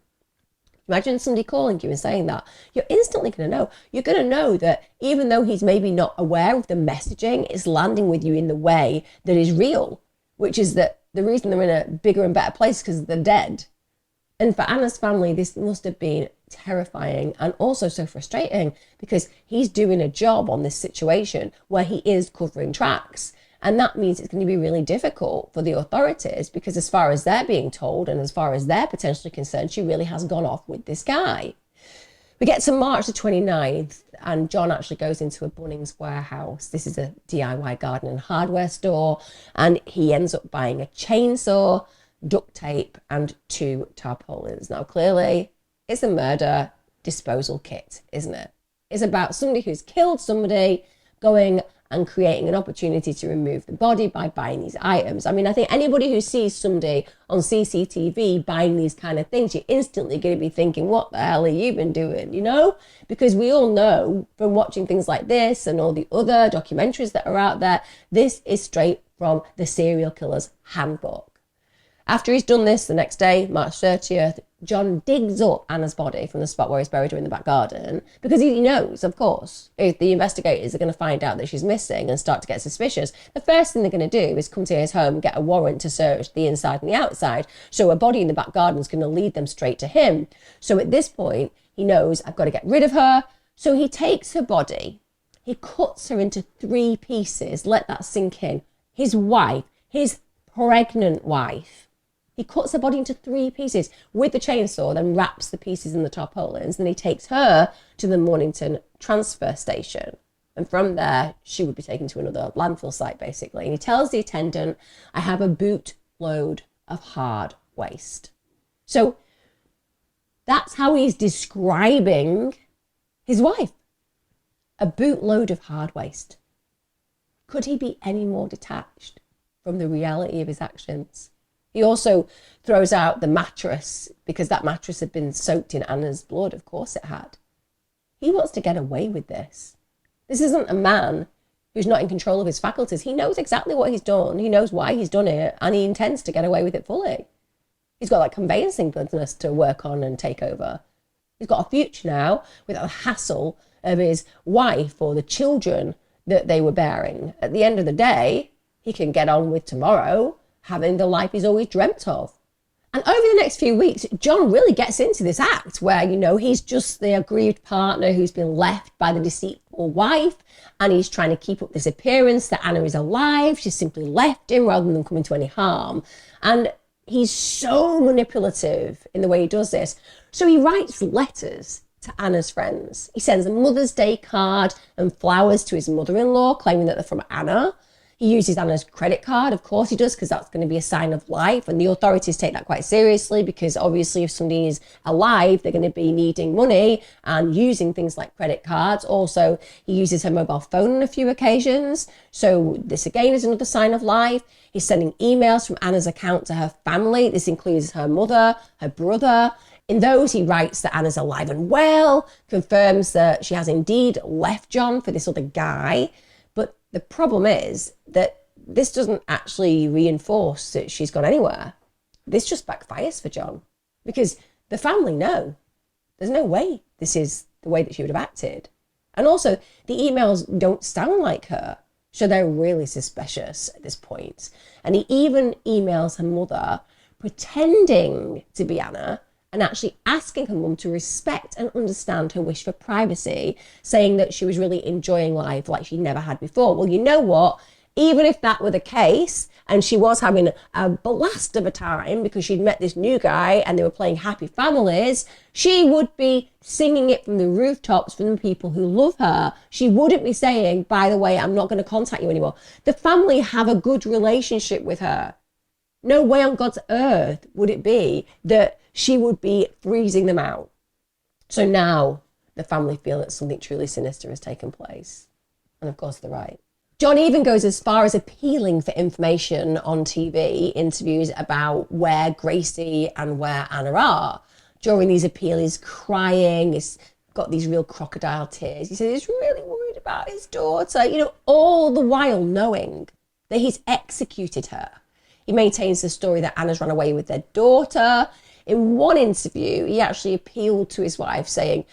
[SPEAKER 1] Imagine somebody calling you and saying that. You're instantly going to know. You're going to know that even though he's maybe not aware of the messaging, it's landing with you in the way that is real, which is that the reason they're in a bigger and better place is because they're dead. And for Anna's family, this must have been terrifying and also so frustrating because he's doing a job on this situation where he is covering tracks. And that means it's going to be really difficult for the authorities because as far as they're being told and as far as they're potentially concerned, she really has gone off with this guy. We get to March the 29th and John actually goes into a Bunnings warehouse. This is a DIY garden and hardware store. And he ends up buying a chainsaw, duct tape and 2 tarpaulins. Now, clearly, it's a murder disposal kit, isn't it? It's about somebody who's killed somebody going, and creating an opportunity to remove the body by buying these items. I mean, I think anybody who sees somebody on CCTV buying these kind of things, you're instantly going to be thinking, what the hell have you been doing, you know? Because we all know from watching things like this and all the other documentaries that are out there, this is straight from the serial killer's handbook. After he's done this, the next day, March 30th, John digs up Anna's body from the spot where he's buried her in the back garden, because he knows, of course, if the investigators are going to find out that she's missing and start to get suspicious, the first thing they're going to do is come to his home and get a warrant to search the inside and the outside. So a body in the back garden is going to lead them straight to him. So at this point, he knows, I've got to get rid of her. So he takes her body, he cuts her into 3 pieces. Let that sink in. His wife, his pregnant wife, he cuts her body into 3 pieces with the chainsaw, then wraps the pieces in the tarpaulins. Then he takes her to the Mornington transfer station. And from there, she would be taken to another landfill site, basically. And he tells the attendant, I have a bootload of hard waste. So that's how he's describing his wife. A bootload of hard waste. Could he be any more detached from the reality of his actions? He also throws out the mattress, because that mattress had been soaked in Anna's blood. Of course it had. He wants to get away with this. This isn't a man who's not in control of his faculties. He knows exactly what he's done. He knows why he's done it, and he intends to get away with it fully. He's got that conveyancing business to work on and take over. He's got a future now without the hassle of his wife or the children that they were bearing. At the end of the day, he can get on with tomorrow, having the life he's always dreamt of. And over the next few weeks, John really gets into this act where, you know, he's just the aggrieved partner who's been left by the deceitful wife, and he's trying to keep up this appearance that Anna is alive. She's simply left him rather than coming to any harm. And he's so manipulative in the way he does this. So he writes letters to Anna's friends. He sends a Mother's Day card and flowers to his mother-in-law, claiming that they're from Anna. He uses Anna's credit card, of course he does, because that's going to be a sign of life. And the authorities take that quite seriously, because obviously if somebody is alive, they're going to be needing money and using things like credit cards. Also, he uses her mobile phone on a few occasions. So this again is another sign of life. He's sending emails from Anna's account to her family. This includes her mother, her brother. In those, he writes that Anna's alive and well, confirms that she has indeed left John for this other guy. But the problem is that this doesn't actually reinforce that she's gone anywhere. This just backfires for John, because the family know. There's no way this is the way that she would have acted. And also, the emails don't sound like her, so they're really suspicious at this point. And he even emails her mother pretending to be Anna and actually asking her mum to respect and understand her wish for privacy, saying that she was really enjoying life like she never had before. Well, you know what? Even if that were the case, and she was having a blast of a time because she'd met this new guy and they were playing happy families, she would be singing it from the rooftops from the people who love her. She wouldn't be saying, by the way, I'm not going to contact you anymore. The family have a good relationship with her. No way on God's earth would it be that she would be freezing them out. So now the family feel that something truly sinister has taken place. And of course they're right. John even goes as far as appealing for information on TV interviews about where Gracie and where Anna are. During these appeals, he's crying, he's got these real crocodile tears. He says he's really worried about his daughter, you know, all the while knowing that he's executed her. He maintains the story that Anna's run away with their daughter. In one interview, he actually appealed to his wife, saying,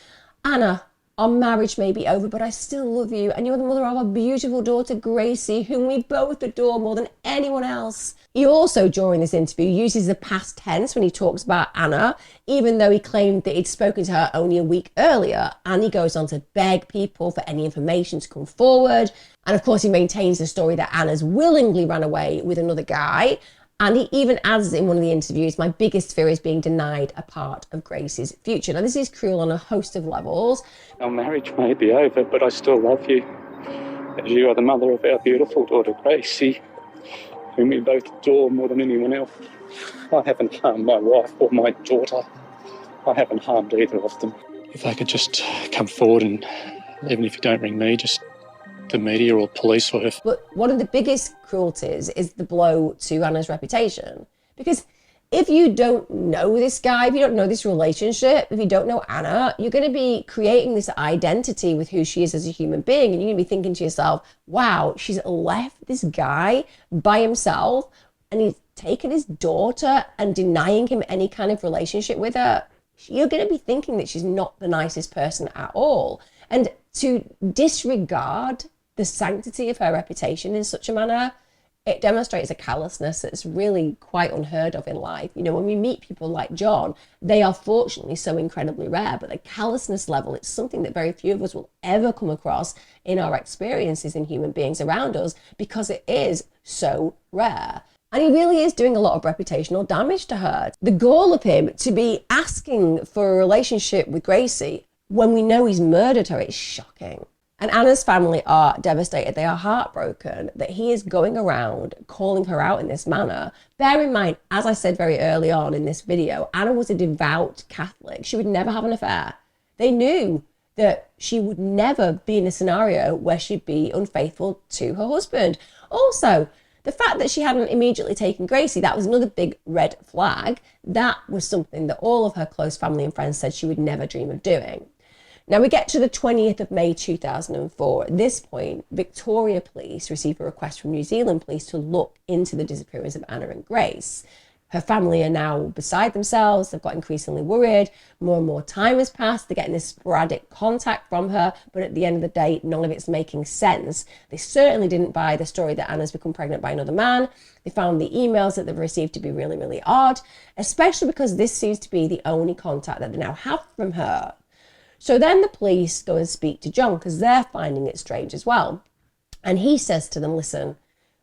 [SPEAKER 1] Anna, our marriage may be over, but I still love you, and you're the mother of our beautiful daughter, Gracie, whom we both adore more than anyone else. He also, during this interview, uses the past tense when he talks about Anna, even though he claimed that he'd spoken to her only a week earlier, and he goes on to beg people for any information to come forward. And of course, he maintains the story that Anna's willingly ran away with another guy. And he even adds in one of the interviews, my biggest fear is being denied a part of Gracie's future. Now, this is cruel on a host of levels.
[SPEAKER 2] Our marriage may be over, but I still love you, as you are the mother of our beautiful daughter, Gracie, whom we both adore more than anyone else. I haven't harmed my wife or my daughter. I haven't harmed either of them. If they could just come forward and, even if you don't ring me, just the media or police or her.
[SPEAKER 1] But one of the biggest cruelties is the blow to Anna's reputation. Because if you don't know this guy, if you don't know this relationship, if you don't know Anna, you're going to be creating this identity with who she is as a human being. And you're going to be thinking to yourself, wow, she's left this guy by himself and he's taken his daughter and denying him any kind of relationship with her. You're going to be thinking that she's not the nicest person at all. And to disregard the sanctity of her reputation in such a manner, it demonstrates a callousness that's really quite unheard of in life. You know, when we meet people like John, they are fortunately so incredibly rare, but the callousness level, it's something that very few of us will ever come across in our experiences in human beings around us because it is so rare. And he really is doing a lot of reputational damage to her. The gall of him to be asking for a relationship with Gracie when we know he's murdered her, it's shocking. And Anna's family are devastated. They are heartbroken that he is going around calling her out in this manner. Bear in mind, as I said very early on in this video, Anna was a devout Catholic. She would never have an affair. They knew that she would never be in a scenario where she'd be unfaithful to her husband. Also, the fact that she hadn't immediately taken Gracie, that was another big red flag. That was something that all of her close family and friends said she would never dream of doing. Now we get to the 20th of May 2004. At this point, Victoria Police receive a request from New Zealand Police to look into the disappearance of Anna and Grace. Her family are now beside themselves. They've got increasingly worried. More and more time has passed. They're getting this sporadic contact from her, but at the end of the day, none of it's making sense. They certainly didn't buy the story that Anna's become pregnant by another man. They found the emails that they've received to be really, really odd, especially because this seems to be the only contact that they now have from her. So then the police go and speak to John because they're finding it strange as well. And he says to them, listen,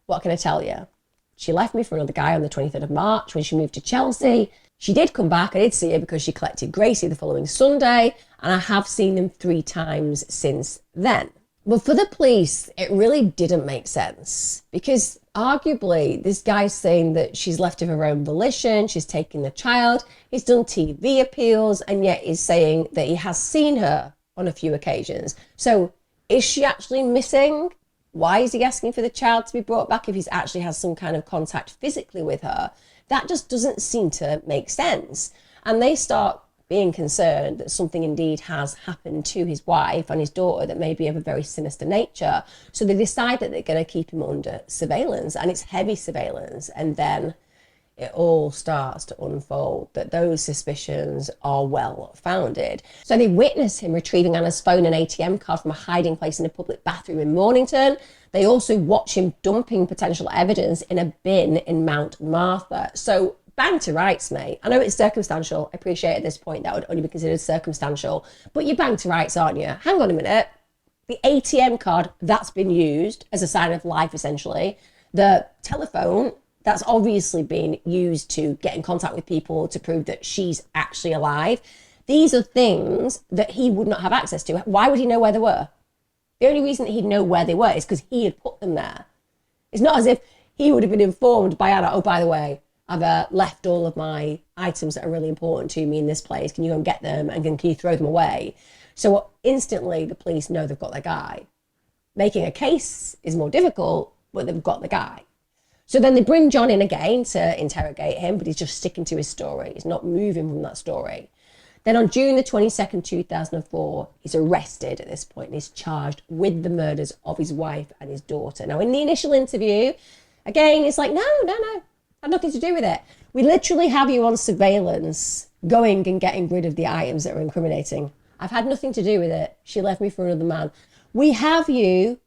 [SPEAKER 1] what can I tell you? She left me for another guy on the 23rd of March when she moved to Chelsea. She did come back. I did see her because she collected Gracie the following Sunday. And I have seen them 3 times since then. But for the police, it really didn't make sense because arguably this guy's saying that she's left of her own volition, she's taken the child, he's done TV appeals, and yet he's saying that he has seen her on a few occasions. So is she actually missing? Why is he asking for the child to be brought back if he actually has some kind of contact physically with her? That just doesn't seem to make sense. And they start being concerned that something indeed has happened to his wife and his daughter that may be of a very sinister nature. So they decide that they're going to keep him under surveillance, and it's heavy surveillance. And then it all starts to unfold that those suspicions are well founded. So they witness him retrieving Anna's phone and ATM card from a hiding place in a public bathroom in Mornington. They also watch him dumping potential evidence in a bin in Mount Martha. So bang to rights, mate. I know it's circumstantial. I appreciate at this point that would only be considered circumstantial, but you're bang to rights, aren't you? Hang on a minute. The ATM card, that's been used as a sign of life, essentially. The telephone, that's obviously been used to get in contact with people to prove that she's actually alive. These are things that he would not have access to. Why would he know where they were? The only reason that he'd know where they were is because he had put them there. It's not as if he would have been informed by Anna, oh, by the way, I've left all of my items that are really important to me in this place. Can you go and get them? And can you throw them away? So instantly the police know they've got their guy. Making a case is more difficult, but they've got the guy. So then they bring John in again to interrogate him, but he's just sticking to his story. He's not moving from that story. Then on June the 22nd, 2004, he's arrested at this point and he's charged with the murders of his wife and his daughter. Now, in the initial interview, again, it's like, no, had nothing to do with it. We literally have you on surveillance going and getting rid of the items that are incriminating. I've had nothing to do with it. She left me for another man. We have you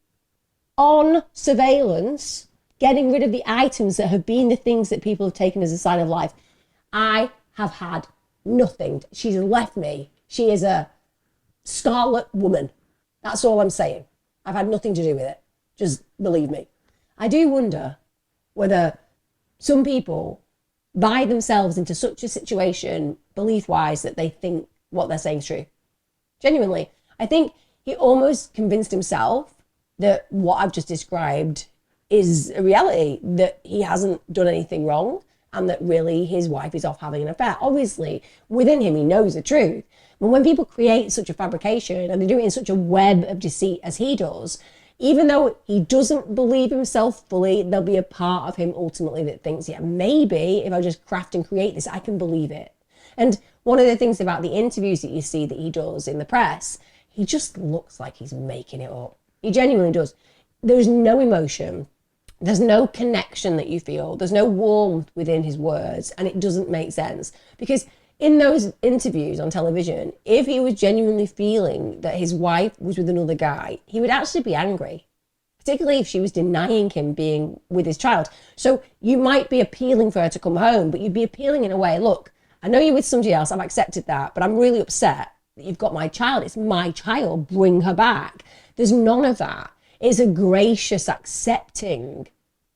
[SPEAKER 1] on surveillance getting rid of the items that have been the things that people have taken as a sign of life. I have had nothing. She's left me. She is a scarlet woman. That's all I'm saying. I've had nothing to do with it. Just believe me. I do wonder whether some people buy themselves into such a situation, belief-wise, that they think what they're saying is true. Genuinely, I think he almost convinced himself that what I've just described is a reality, that he hasn't done anything wrong and that really his wife is off having an affair. Obviously, within him, he knows the truth. But when people create such a fabrication and they do it in such a web of deceit as he does, even though he doesn't believe himself fully, there'll be a part of him ultimately that thinks, yeah, maybe if I just craft and create this, I can believe it. And one of the things about the interviews that you see that he does in the press, he just looks like he's making it up. He genuinely does. There's no emotion. There's no connection that you feel. There's no warmth within his words, and it doesn't make sense. Because in those interviews on television, if he was genuinely feeling that his wife was with another guy, he would actually be angry, particularly if she was denying him being with his child. So you might be appealing for her to come home, but you'd be appealing in a way, look, I know you're with somebody else, I've accepted that, but I'm really upset that you've got my child. It's my child, bring her back. There's none of that. It's a gracious, accepting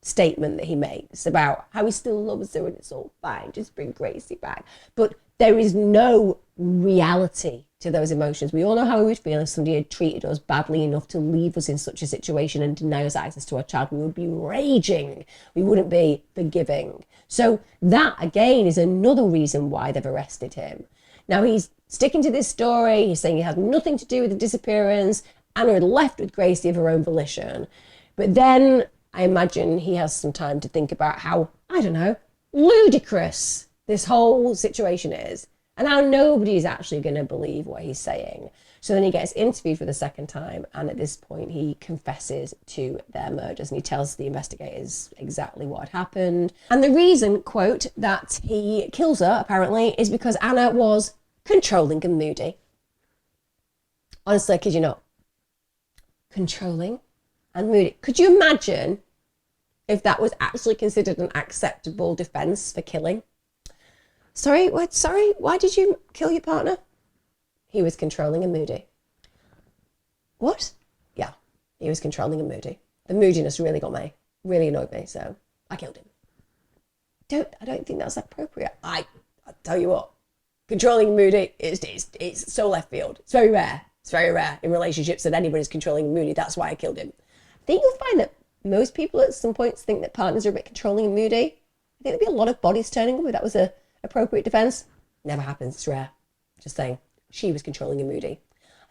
[SPEAKER 1] statement that he makes about how he still loves her and it's all fine, just bring Gracie back. But there is no reality to those emotions. We all know how we would feel if somebody had treated us badly enough to leave us in such a situation and deny us access to our child. We would be raging. We wouldn't be forgiving. So that, again, is another reason why they've arrested him. Now, he's sticking to this story. He's saying it had nothing to do with the disappearance. Anna had left with Gracie of her own volition. But then I imagine he has some time to think about how, I don't know, ludicrous this whole situation is and how nobody's actually going to believe what he's saying. So then he gets interviewed for the second time, and at this point he confesses to their murders and he tells the investigators exactly what had happened. And the reason, quote, that he kills her, apparently, is because Anna was controlling and moody. Honestly, I kid you not. Controlling and moody. Could you imagine if that was actually considered an acceptable defense for killing? Sorry, why did you kill your partner? He was controlling and moody. What? Yeah, he was controlling and moody. The moodiness really got me, really annoyed me, so I killed him. I don't think that's appropriate. I'll tell you what, controlling and moody, it's so left field. It's very rare. It's very rare in relationships that anybody's controlling and moody. That's why I killed him. I think you'll find that most people at some points think that partners are a bit controlling and moody. I think there'd be a lot of bodies turning up if that was a appropriate defense. Never happens. It's rare. Just saying. She was controlling and moody.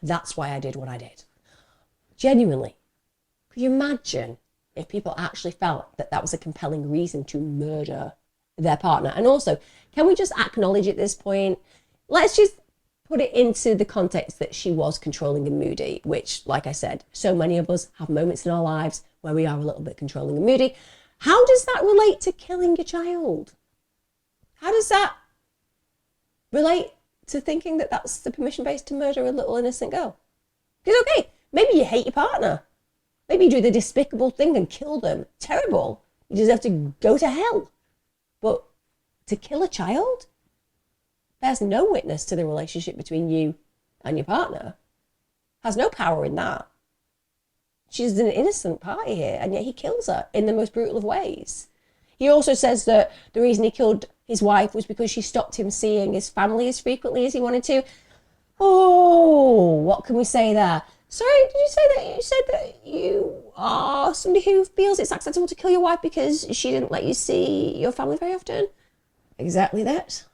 [SPEAKER 1] That's why I did what I did. Genuinely. Could you imagine if people actually felt that that was a compelling reason to murder their partner? And also, can we just acknowledge at this point, let's just put it into the context that she was controlling and moody, which, like I said, so many of us have moments in our lives where we are a little bit controlling and moody. How does that relate to killing a child? How does that relate to thinking that that's the permission base to murder a little innocent girl? Because, okay, maybe you hate your partner. Maybe you do the despicable thing and kill them. Terrible. You deserve to go to hell. But to kill a child? There's no witness to the relationship between you and your partner. Has no power in that. She's an innocent party here, and yet he kills her in the most brutal of ways. He also says that the reason he killed his wife was because she stopped him seeing his family as frequently as he wanted to. Oh, what can we say there? Sorry, did you say that you are somebody who feels it's acceptable to kill your wife because she didn't let you see your family very often? Exactly that.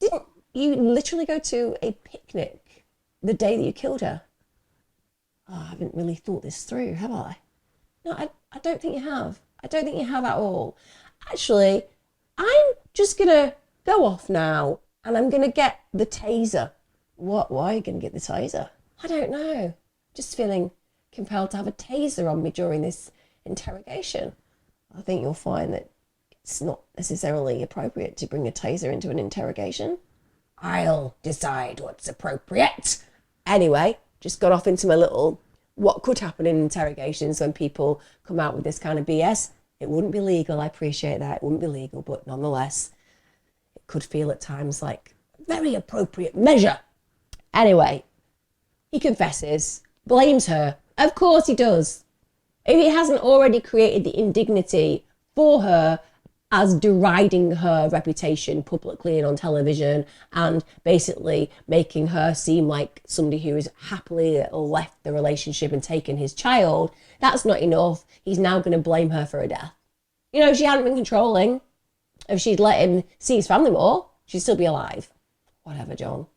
[SPEAKER 1] Didn't you literally go to a picnic the day that you killed her? Oh, I haven't really thought this through, have I? No, I don't think you have. I don't think you have at all. Actually, I'm just going to go off now and I'm going to get the taser. What? Why are you going to get the taser? I don't know. Just feeling compelled to have a taser on me during this interrogation. I think you'll find that it's not necessarily appropriate to bring a taser into an interrogation. I'll decide what's appropriate. Anyway, just got off into my little what could happen in interrogations when people come out with this kind of BS. It wouldn't be legal, I appreciate that. It wouldn't be legal, but nonetheless, it could feel at times like a very appropriate measure. Anyway, he confesses, blames her. Of course he does. If he hasn't already created the indignity for her as deriding her reputation publicly and on television and basically making her seem like somebody who has happily left the relationship and taken his child, that's not enough. He's now going to blame her for her death. You know, if she hadn't been controlling, if she'd let him see his family more, she'd still be alive. Whatever, John.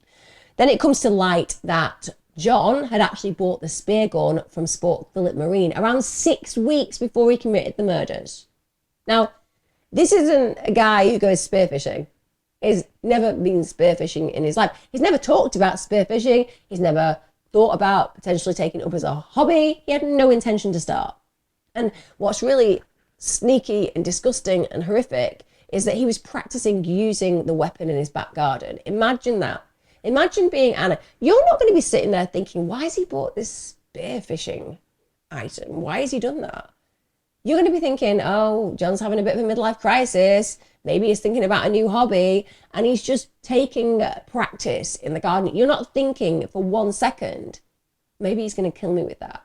[SPEAKER 1] Then it comes to light that John had actually bought the spear gun from Sport Philip Marine around 6 weeks before he committed the murders. Now, this isn't a guy who goes spearfishing. He's never been spearfishing in his life. He's never talked about spearfishing. He's never thought about potentially taking it up as a hobby. He had no intention to start. And what's really sneaky and disgusting and horrific is that he was practicing using the weapon in his back garden. Imagine that. Imagine being Anna. You're not going to be sitting there thinking, why has he bought this spearfishing item? Why has he done that? You're going to be thinking, oh, John's having a bit of a midlife crisis. Maybe he's thinking about a new hobby and he's just taking practice in the garden. You're not thinking for 1 second, maybe he's going to kill me with that.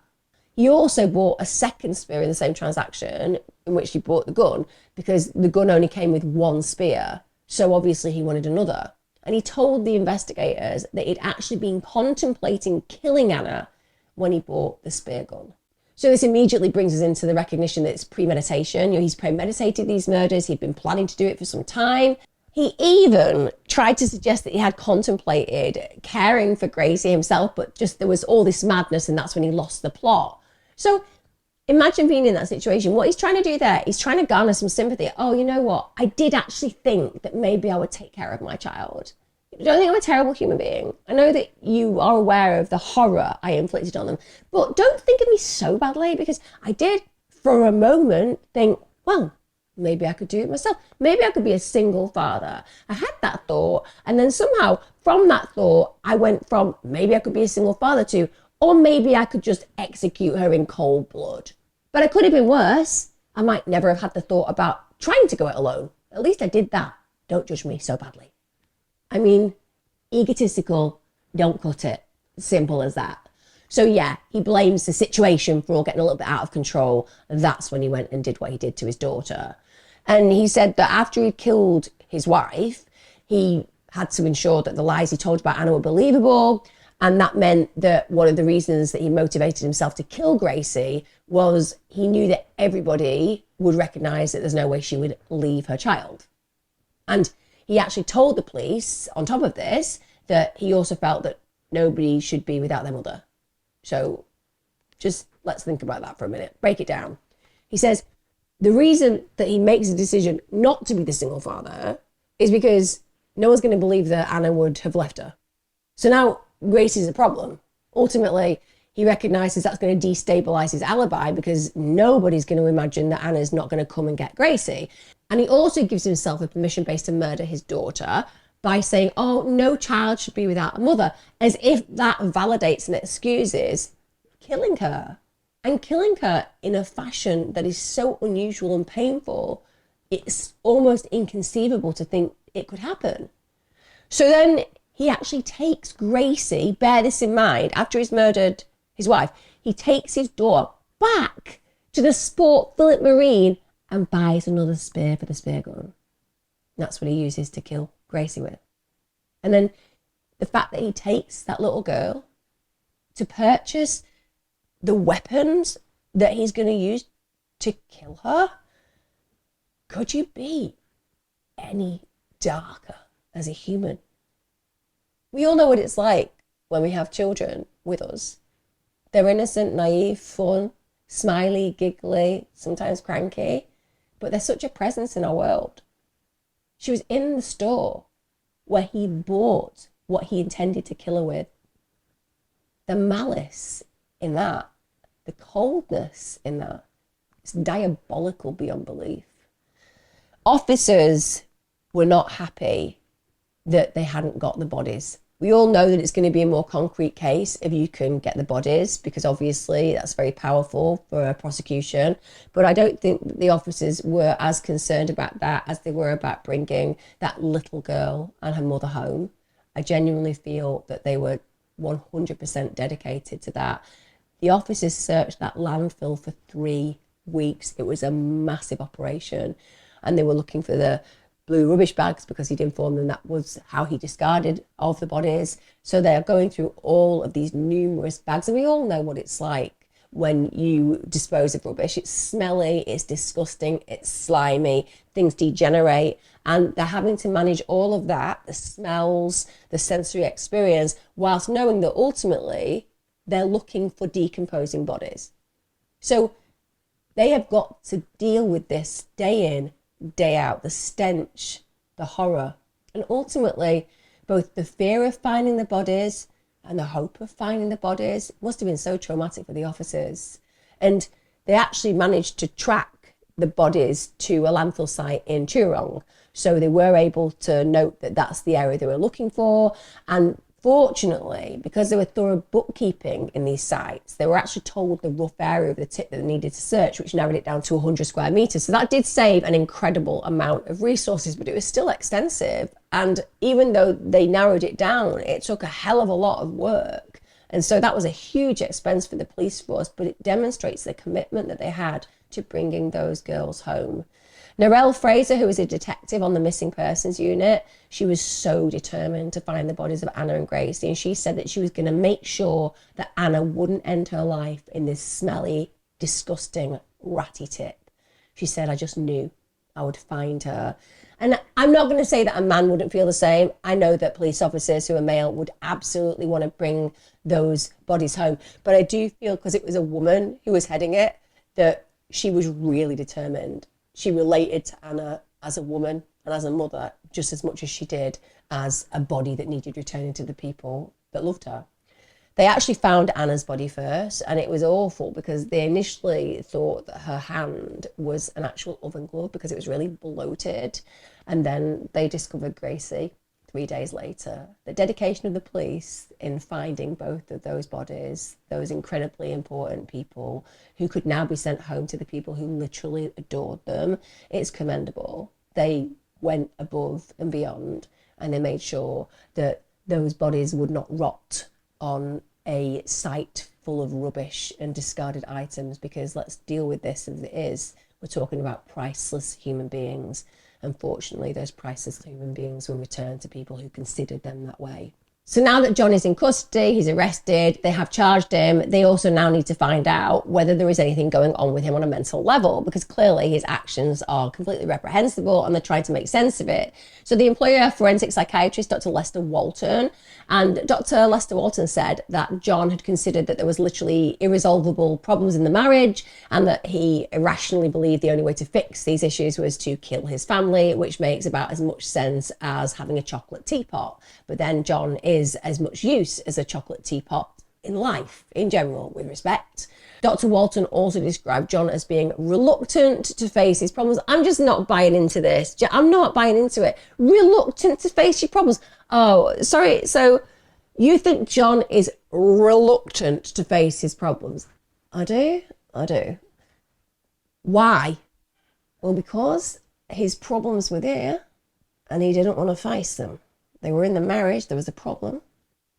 [SPEAKER 1] He also bought a second spear in the same transaction in which he bought the gun because the gun only came with 1 spear. So obviously he wanted another. And he told the investigators that he'd actually been contemplating killing Anna when he bought the spear gun. So this immediately brings us into the recognition that it's premeditation. He's premeditated these murders. He'd been planning to do it for some time. He even tried to suggest that he had contemplated caring for Gracie himself, but just there was all this madness and that's when he lost the plot. So imagine being in that situation. What he's trying to do there, he's trying to garner some sympathy. Oh, you know what? I did actually think that maybe I would take care of my child. I don't think I'm a terrible human being. I know that you are aware of the horror I inflicted on them, but don't think of me so badly because I did, for a moment, think, well, maybe I could do it myself. Maybe I could be a single father. I had that thought, and then somehow from that thought, I went from maybe I could be a single father to, or maybe I could just execute her in cold blood. But it could have been worse. I might never have had the thought about trying to go it alone. At least I did that. Don't judge me so badly. I mean, egotistical, don't cut it. Simple as that. So yeah, he blames the situation for all getting a little bit out of control. And that's when he went and did what he did to his daughter. And he said that after he'd killed his wife, he had to ensure that the lies he told about Anna were believable. And that meant that one of the reasons that he motivated himself to kill Gracie was he knew that everybody would recognise that there's no way she would leave her child. And he actually told the police, on top of this, that he also felt that nobody should be without their mother. So just let's think about that for a minute. Break it down. He says the reason that he makes a decision not to be the single father is because no one's going to believe that Anna would have left her. So now Gracie's a problem. Ultimately, he recognises that's going to destabilise his alibi because nobody's going to imagine that Anna's not going to come and get Gracie. And he also gives himself a permission base to murder his daughter by saying, oh, no child should be without a mother, as if that validates and excuses killing her. And killing her in a fashion that is so unusual and painful, it's almost inconceivable to think it could happen. So then he actually takes Gracie, bear this in mind, after he's murdered his wife, he takes his daughter back to the Sport Philip Marine and buys another spear for the spear gun. That's what he uses to kill Gracie with. And then the fact that he takes that little girl to purchase the weapons that he's going to use to kill her, could you be any darker as a human? We all know what it's like when we have children with us. They're innocent, naive, fun, smiley, giggly, sometimes cranky, but they're such a presence in our world. She was in the store where he bought what he intended to kill her with. The malice in that, the coldness in that, it's diabolical beyond belief. Officers were not happy that they hadn't got the bodies. We all know that it's going to be a more concrete case if you can get the bodies, because obviously that's very powerful for a prosecution. But I don't think that the officers were as concerned about that as they were about bringing that little girl and her mother home. I genuinely feel that they were 100% dedicated to that. The officers searched that landfill for 3 weeks. It was a massive operation, and they were looking for the blue rubbish bags because he'd informed them that was how he discarded of the bodies. So they are going through all of these numerous bags, and we all know what it's like when you dispose of rubbish. It's smelly, it's disgusting, it's slimy, things degenerate, and they're having to manage all of that, the smells, the sensory experience, whilst knowing that ultimately they're looking for decomposing bodies. So they have got to deal with this day in, day out, the stench, the horror, and ultimately both the fear of finding the bodies and the hope of finding the bodies must have been so traumatic for the officers. And they actually managed to track the bodies to a landfill site in Churong. So they were able to note that that's the area they were looking for. And fortunately, because there were thorough bookkeeping in these sites, they were actually told the rough area of the tip that they needed to search, which narrowed it down to 100 square meters. So that did save an incredible amount of resources, but it was still extensive. And even though they narrowed it down, it took a hell of a lot of work. And so that was a huge expense for the police force, but it demonstrates the commitment that they had to bringing those girls home. Narelle Fraser, who was a detective on the missing persons unit, she was so determined to find the bodies of Anna and Gracie, and she said that she was going to make sure that Anna wouldn't end her life in this smelly, disgusting, ratty tip. She said, I just knew I would find her. And I'm not going to say that a man wouldn't feel the same. I know that police officers who are male would absolutely want to bring those bodies home. But I do feel, because it was a woman who was heading it, that she was really determined. She related to Anna as a woman and as a mother just as much as she did as a body that needed returning to the people that loved her. They actually found Anna's body first, and it was awful because they initially thought that her hand was an actual oven glove because it was really bloated. And then they discovered Gracie 3 days later. The dedication of the police in finding both of those bodies, those incredibly important people who could now be sent home to the people who literally adored them, it's commendable. They went above and beyond, and they made sure that those bodies would not rot on a site full of rubbish and discarded items, because let's deal with this as it is. We're talking about priceless human beings. Unfortunately, those priceless human beings were returned to people who considered them that way. So now that John is in custody, he's arrested, they have charged him, they also now need to find out whether there is anything going on with him on a mental level, because clearly his actions are completely reprehensible and they're trying to make sense of it. So the employer, forensic psychiatrist, Dr. Lester Walton, and Dr. Lester Walton said that John had considered that there was literally irresolvable problems in the marriage and that he irrationally believed the only way to fix these issues was to kill his family, which makes about as much sense as having a chocolate teapot. But then John is as much use as a chocolate teapot in life, in general, with respect. Dr. Walton also described John as being reluctant to face his problems. I'm just not buying into this. I'm not buying into it. Reluctant to face your problems. Oh, sorry. So you think John is reluctant to face his problems? I do. Why? Well, because his problems were there and he didn't want to face them. They were in the marriage, there was a problem,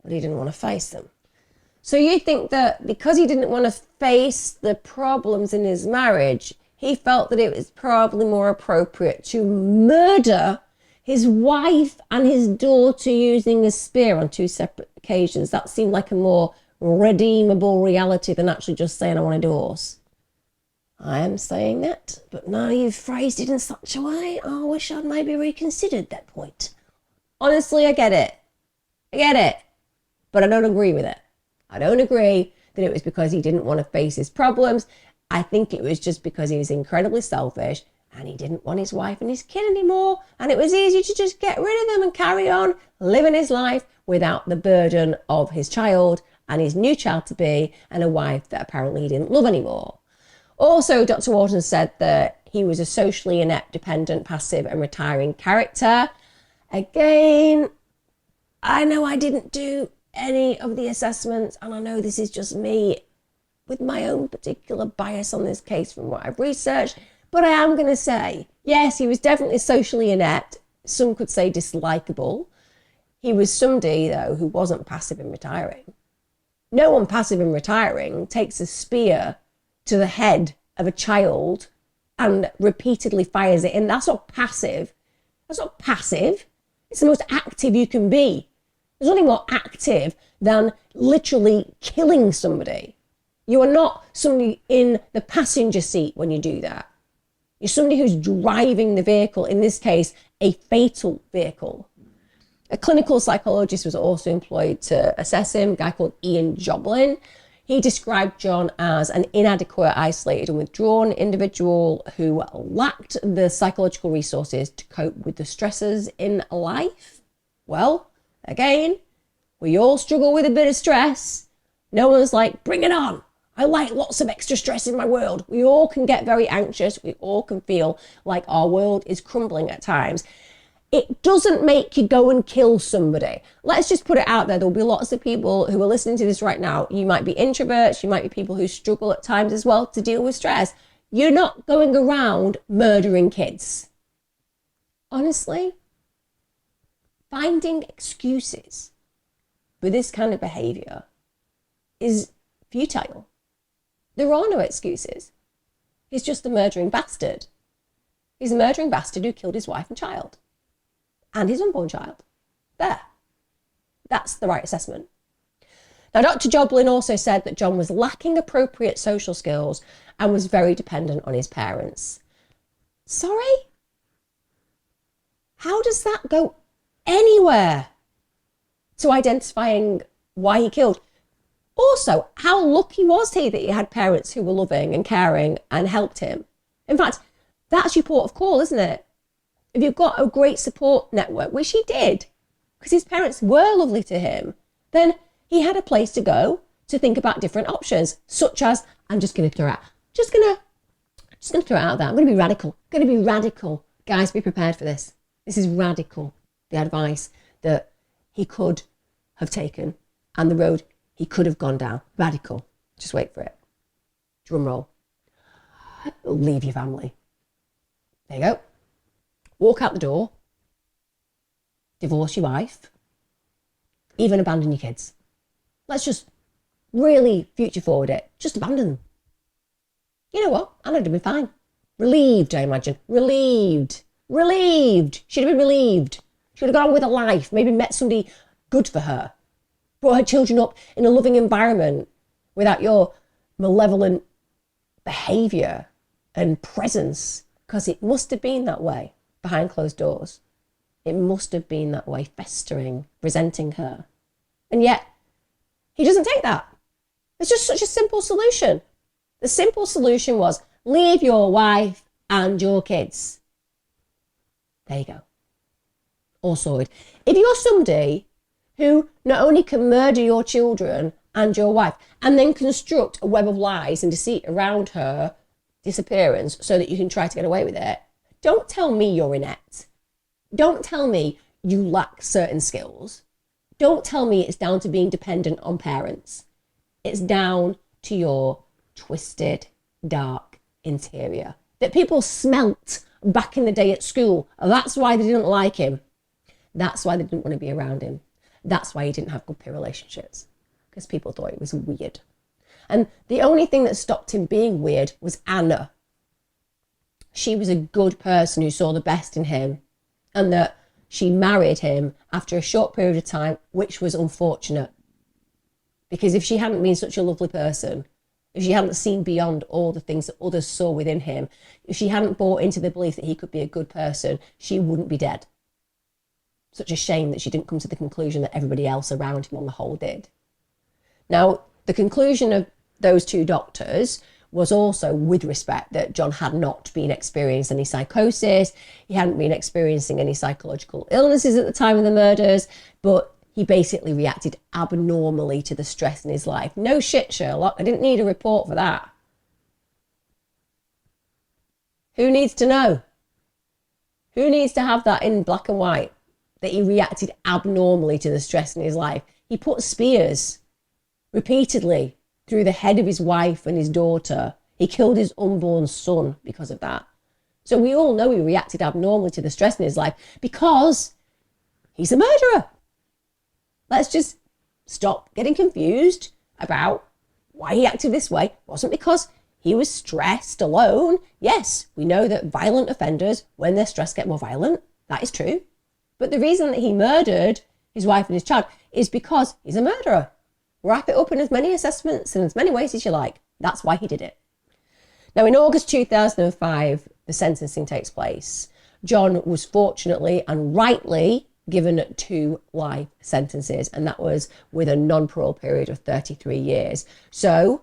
[SPEAKER 1] but he didn't want to face them. So you think that because he didn't want to face the problems in his marriage, he felt that it was probably more appropriate to murder his wife and his daughter using a spear on 2 separate occasions. That seemed like a more redeemable reality than actually just saying, I want a divorce. I am saying that, but now you've phrased it in such a way, I wish I'd maybe reconsidered that point. Honestly, I get it, but I don't agree with it. I don't agree that it was because he didn't want to face his problems. I think it was just because he was incredibly selfish and he didn't want his wife and his kid anymore, and it was easy to just get rid of them and carry on living his life without the burden of his child and his new child-to-be and a wife that apparently he didn't love anymore. Also, Dr. Walton said that he was a socially inept, dependent, passive and retiring character. Again, I know I didn't do any of the assessments, and I know this is just me with my own particular bias on this case from what I've researched, but I am going to say, yes, he was definitely socially inept. Some could say dislikable. He was somebody, though, who wasn't passive in retiring. No one passive in retiring takes a spear to the head of a child and repeatedly fires it in. That's not passive. That's not passive. It's the most active you can be. There's nothing more active than literally killing somebody. You are not somebody in the passenger seat when you do that. You're somebody who's driving the vehicle, in this case, a fatal vehicle. A clinical psychologist was also employed to assess him, a guy called Ian Joblin. He described John as an inadequate, isolated and withdrawn individual who lacked the psychological resources to cope with the stresses in life. Well, again, we all struggle with a bit of stress. No one's like, bring it on. I like lots of extra stress in my world. We all can get very anxious. We all can feel like our world is crumbling at times. It doesn't make you go and kill somebody. Let's just put it out there. There'll be lots of people who are listening to this right now. You might be introverts. You might be people who struggle at times as well to deal with stress. You're not going around murdering kids. Honestly, finding excuses for this kind of behavior is futile. There are no excuses. He's just a murdering bastard. He's a murdering bastard who killed his wife and child. And his unborn child. There. That's the right assessment. Now, Dr. Joblin also said that John was lacking appropriate social skills and was very dependent on his parents. Sorry? How does that go anywhere to identifying why he killed? Also, how lucky was he that he had parents who were loving and caring and helped him? In fact, that's your port of call, isn't it? If you've got a great support network, which he did, because his parents were lovely to him, then he had a place to go to think about different options, such as, I'm just going to throw out, just going to throw it out there. I'm going to be radical. Guys, be prepared for this. This is radical, the advice that he could have taken and the road he could have gone down. Radical. Just wait for it. Drum roll. Leave your family. There you go. Walk out the door. Divorce your wife. Even abandon your kids. Let's just really future forward it. Just abandon them. You know what? I'd have been fine. Relieved, I imagine. Relieved. She'd have been relieved. She would have gone on with her life. Maybe met somebody good for her. Brought her children up in a loving environment without your malevolent behaviour and presence, because it must have been that way behind closed doors. It must have been that way, festering, resenting her. And yet, he doesn't take that. It's just such a simple solution. The simple solution was, leave your wife and your kids. There you go. All sorted. If you're somebody who not only can murder your children and your wife and then construct a web of lies and deceit around her disappearance so that you can try to get away with it, don't tell me you're inept. Don't tell me you lack certain skills. Don't tell me it's down to being dependent on parents. It's down to your twisted, dark interior that people smelt back in the day at school. That's why they didn't like him. That's why they didn't want to be around him. That's why he didn't have good peer relationships, because people thought it was weird. And the only thing that stopped him being weird was Anna. She was a good person who saw the best in him, and that she married him after a short period of time, which was unfortunate. Because if she hadn't been such a lovely person, if she hadn't seen beyond all the things that others saw within him, if she hadn't bought into the belief that he could be a good person, she wouldn't be dead. Such a shame that she didn't come to the conclusion that everybody else around him on the whole did. Now, the conclusion of those two doctors was also with respect that John had not been experiencing any psychosis, he hadn't been experiencing any psychological illnesses at the time of the murders, but he basically reacted abnormally to the stress in his life. No shit, Sherlock, I didn't need a report for that. Who needs to know? Who needs to have that in black and white? That he reacted abnormally to the stress in his life. He put spears repeatedly through the head of his wife and his daughter. He killed his unborn son because of that. So we all know he reacted abnormally to the stress in his life because he's a murderer. Let's just stop getting confused about why he acted this way. It wasn't because he was stressed alone. Yes, we know that violent offenders, when they're stressed, get more violent. That is true. But the reason that he murdered his wife and his child is because he's a murderer. wrap it up in as many assessments and as many ways as you like. That's why he did it. Now, in August 2005, the sentencing takes place. John was fortunately and rightly given 2 life sentences, and that was with a non-parole period of 33 years. So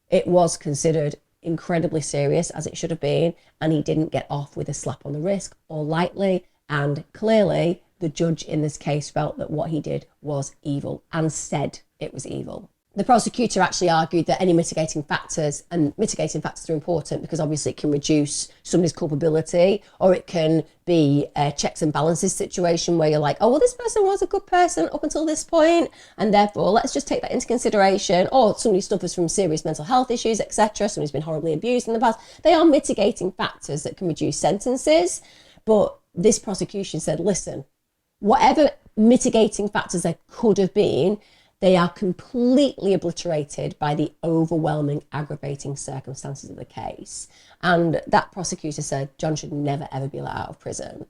[SPEAKER 1] it was considered incredibly serious, as it should have been, and he didn't get off with a slap on the wrist or lightly. And clearly, the judge in this case felt that what he did was evil and said it was evil. The prosecutor actually argued that any mitigating factors, and mitigating factors are important because obviously it can reduce somebody's culpability, or it can be a checks and balances situation where you're like, oh, well, this person was a good person up until this point, and therefore let's just take that into consideration. Or somebody suffers from serious mental health issues, etc. Somebody's been horribly abused in the past. They are mitigating factors that can reduce sentences. But this prosecution said, listen, whatever mitigating factors there could have been, they are completely obliterated by the overwhelming aggravating circumstances of the case. And that prosecutor said John should never, ever be let out of prison.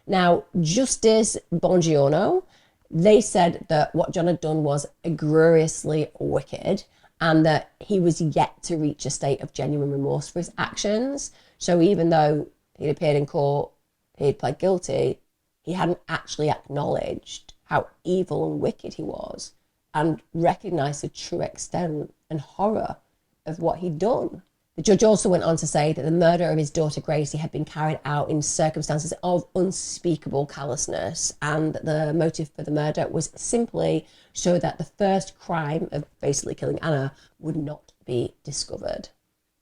[SPEAKER 1] Now, Justice Bongiorno, they said that what John had done was egregiously wicked and that he was yet to reach a state of genuine remorse for his actions. So even though he'd appeared in court, he'd pled guilty, he hadn't actually acknowledged how evil and wicked he was and recognised the true extent and horror of what he'd done. The judge also went on to say that the murder of his daughter Gracie had been carried out in circumstances of unspeakable callousness, and the motive for the murder was simply so that the first crime of basically killing Anna would not be discovered.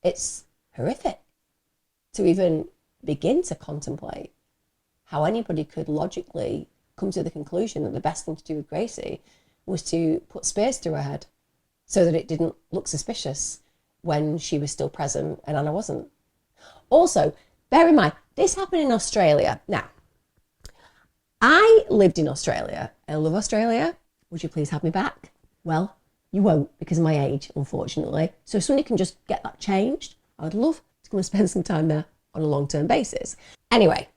[SPEAKER 1] It's horrific to even begin to contemplate how anybody could logically come to the conclusion that the best thing to do with Gracie was to put spears through her head so that it didn't look suspicious when she was still present and Anna wasn't. Also, bear in mind, this happened in Australia. Now, I lived in Australia. I love Australia. Would you please have me back? Well, you won't because of my age, unfortunately. So if somebody can just get that changed, I would love to come and spend some time there on a long-term basis. Anyway,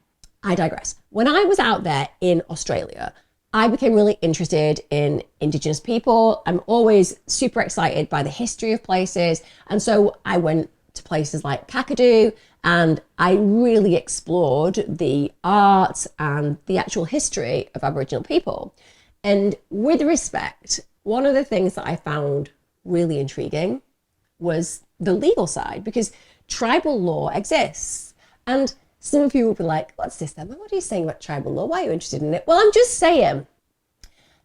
[SPEAKER 1] I digress. When I was out there in Australia, I became really interested in Indigenous people. I'm always super excited by the history of places. And so I went to places like Kakadu and I really explored the art and the actual history of Aboriginal people. And with respect, one of the things that I found really intriguing was the legal side, because tribal law exists. And some of you will be like, what's this then? What are you saying about tribal law? Why are you interested in it? Well, I'm just saying,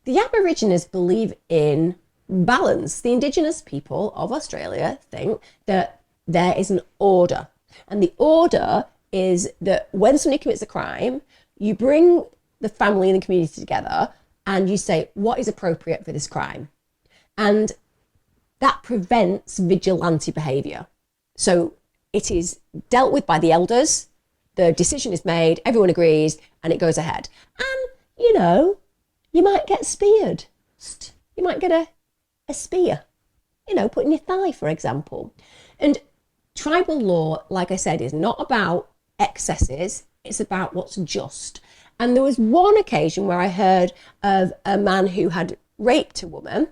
[SPEAKER 1] the Aborigines believe in balance. The Indigenous people of Australia think that there is an order. And the order is that when somebody commits a crime, you bring the family and the community together and you say, what is appropriate for this crime? And that prevents vigilante behaviour. So it is dealt with by the elders. The decision is made, everyone agrees, and it goes ahead. And, you know, you might get speared. You might get a spear, you know, put in your thigh, for example. And tribal law, like I said, is not about excesses. It's about what's just. And there was one occasion where I heard of a man who had raped a woman,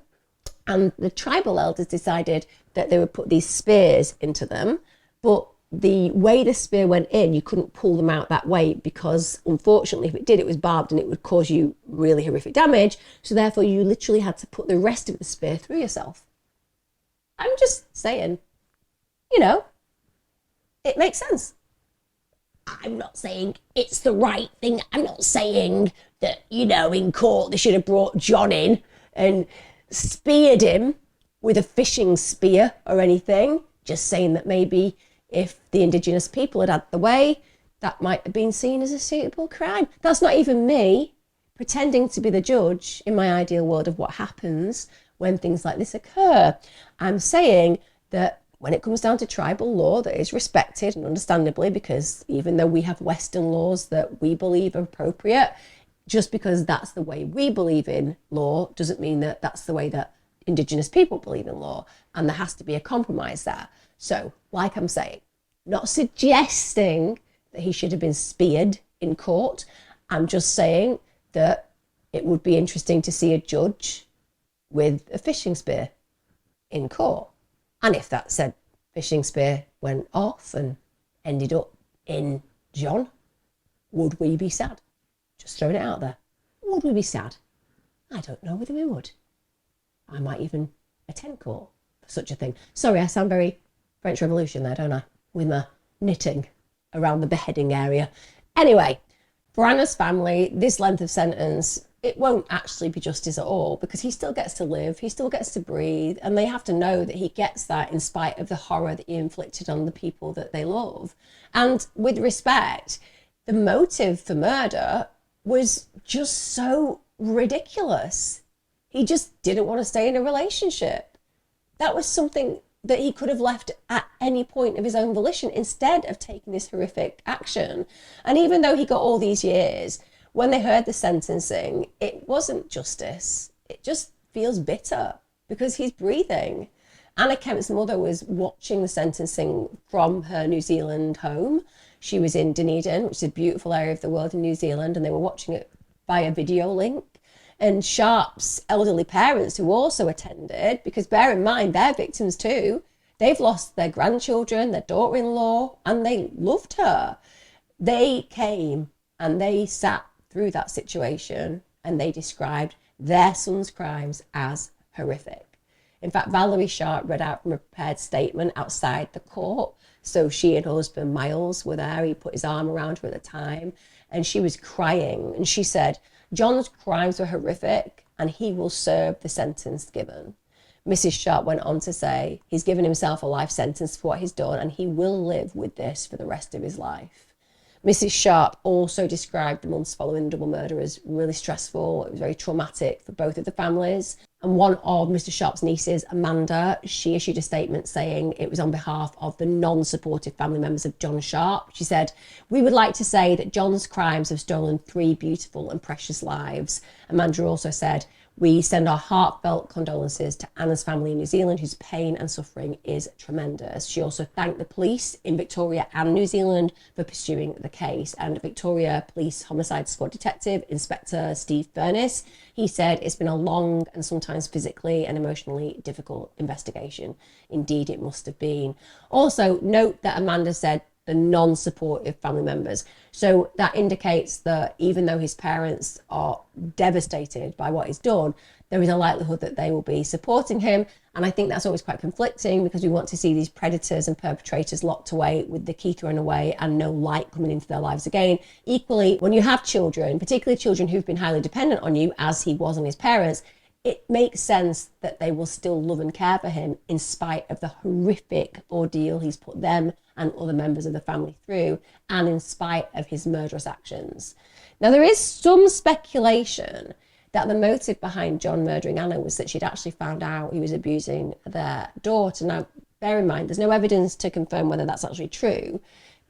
[SPEAKER 1] and the tribal elders decided that they would put these spears into them, but the way the spear went in, you couldn't pull them out that way because, unfortunately, if it did, it was barbed and it would cause you really horrific damage. So therefore, you literally had to put the rest of the spear through yourself. I'm just saying, you know, it makes sense. I'm not saying it's the right thing. I'm not saying that, you know, in court they should have brought John in and speared him with a fishing spear or anything. Just saying that maybe if the Indigenous people had had the way, that might have been seen as a suitable crime. That's not even me pretending to be the judge in my ideal world of what happens when things like this occur. I'm saying that when it comes down to tribal law that is respected, and understandably, because even though we have Western laws that we believe are appropriate, just because that's the way we believe in law doesn't mean that that's the way that Indigenous people believe in law, and there has to be a compromise there. So, like I'm saying, not suggesting that he should have been speared in court. I'm just saying that it would be interesting to see a judge with a fishing spear in court. And if that said fishing spear went off and ended up in John, would we be sad? Just throwing it out there. Would we be sad? I don't know whether we would. I might even attend court for such a thing. Sorry, I sound very French Revolution there, don't I? With my knitting around the beheading area. Anyway, for Anna's family, this length of sentence, it won't actually be justice at all, because he still gets to live, he still gets to breathe, and they have to know that he gets that in spite of the horror that he inflicted on the people that they love. And with respect, the motive for murder was just so ridiculous. He just didn't want to stay in a relationship. That was something that he could have left at any point of his own volition instead of taking this horrific action. And even though he got all these years, when they heard the sentencing, it wasn't justice. It just feels bitter because he's breathing. Anna Kemp's mother was watching the sentencing from her New Zealand home. She was in Dunedin, which is a beautiful area of the world in New Zealand, and they were watching it via video link. And Sharpe's elderly parents, who also attended, because bear in mind, they're victims too. They've lost their grandchildren, their daughter-in-law, and they loved her. They came and they sat through that situation and they described their son's crimes as horrific. In fact, Valerie Sharpe read out from a prepared statement outside the court. So she and her husband Miles were there. He put his arm around her at the time and she was crying. And she said, John's crimes were horrific and he will serve the sentence given. Mrs. Sharpe went on to say, he's given himself a life sentence for what he's done and he will live with this for the rest of his life. Mrs. Sharpe also described the months following the double murder as really stressful. It was very traumatic for both of the families. And one of Mr. Sharpe's nieces, Amanda, she issued a statement saying it was on behalf of the non-supportive family members of John Sharpe. She said, we would like to say that John's crimes have stolen 3 beautiful and precious lives. Amanda also said, we send our heartfelt condolences to Anna's family in New Zealand, whose pain and suffering is tremendous. She also thanked the police in Victoria and New Zealand for pursuing the case. And Victoria Police Homicide Squad Detective, Inspector Steve Furness, he said it's been a long and sometimes physically and emotionally difficult investigation. Indeed, it must have been. Also, note that Amanda said the non-supportive family members. So that indicates that even though his parents are devastated by what he's done, there is a likelihood that they will be supporting him. And I think that's always quite conflicting because we want to see these predators and perpetrators locked away with the key thrown away and no light coming into their lives again. Equally, when you have children, particularly children who've been highly dependent on you, as he was on his parents, it makes sense that they will still love and care for him in spite of the horrific ordeal he's put them and other members of the family through, and in spite of his murderous actions. Now, there is some speculation that the motive behind John murdering Anna was that she'd actually found out he was abusing their daughter. Now, bear in mind, there's no evidence to confirm whether that's actually true,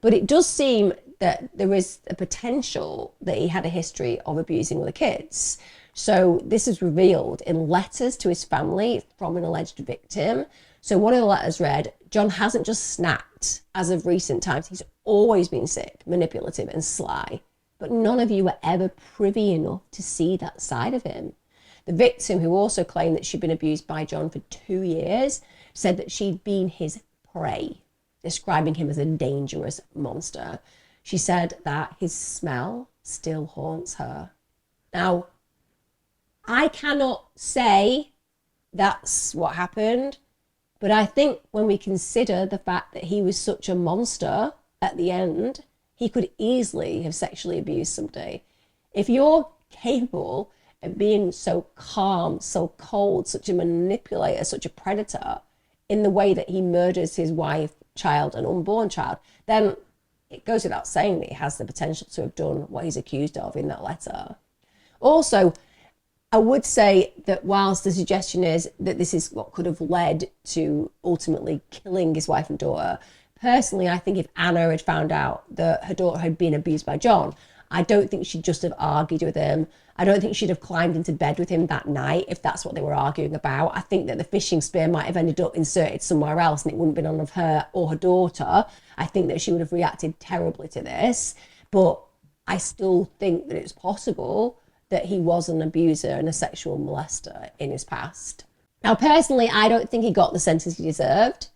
[SPEAKER 1] but it does seem that there is a potential that he had a history of abusing other kids. So this is revealed in letters to his family from an alleged victim. So one of the letters read, John hasn't just snapped as of recent times. He's always been sick, manipulative and sly. But none of you were ever privy enough to see that side of him. The victim, who also claimed that she'd been abused by John for 2 years, said that she'd been his prey, describing him as a dangerous monster. She said that his smell still haunts her. Now, I cannot say that's what happened, but I think when we consider the fact that he was such a monster at the end, he could easily have sexually abused somebody. If you're capable of being so calm, so cold, such a manipulator, such a predator, in the way that he murders his wife, child, and unborn child, then it goes without saying that he has the potential to have done what he's accused of in that letter. Also, I would say that whilst the suggestion is that this is what could have led to ultimately killing his wife and daughter, personally, I think if Anna had found out that her daughter had been abused by John, I don't think she'd just have argued with him. I don't think she'd have climbed into bed with him that night if that's what they were arguing about. I think that the fishing spear might have ended up inserted somewhere else and it wouldn't have been on her or her daughter. I think that she would have reacted terribly to this, but I still think that it's possible that he was an abuser and a sexual molester in his past. Now, personally, I don't think he got the sentence he deserved.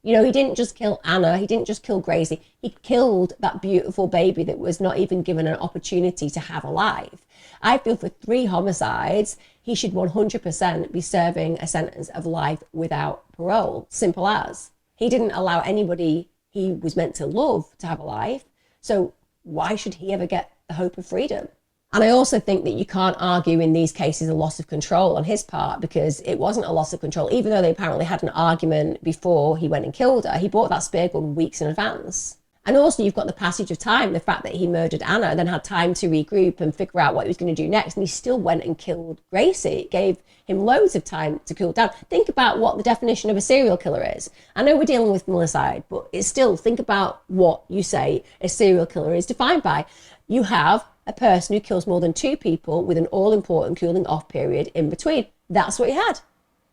[SPEAKER 1] You know, he didn't just kill Anna, he didn't just kill Gracie, he killed that beautiful baby that was not even given an opportunity to have a life. I feel for 3 homicides, he should 100% be serving a sentence of life without parole. Simple as. He didn't allow anybody he was meant to love to have a life, so why should he ever get the hope of freedom? And I also think that you can't argue in these cases a loss of control on his part, because it wasn't a loss of control. Even though they apparently had an argument before he went and killed her, he bought that spear gun weeks in advance. And also you've got the passage of time, the fact that he murdered Anna and then had time to regroup and figure out what he was going to do next. And he still went and killed Gracie. It gave him loads of time to cool down. Think about what the definition of a serial killer is. I know we're dealing with malicide, but it's still, think about what you say a serial killer is defined by. You have a person who kills more than 2 people with an all-important cooling off period in between. That's what he had.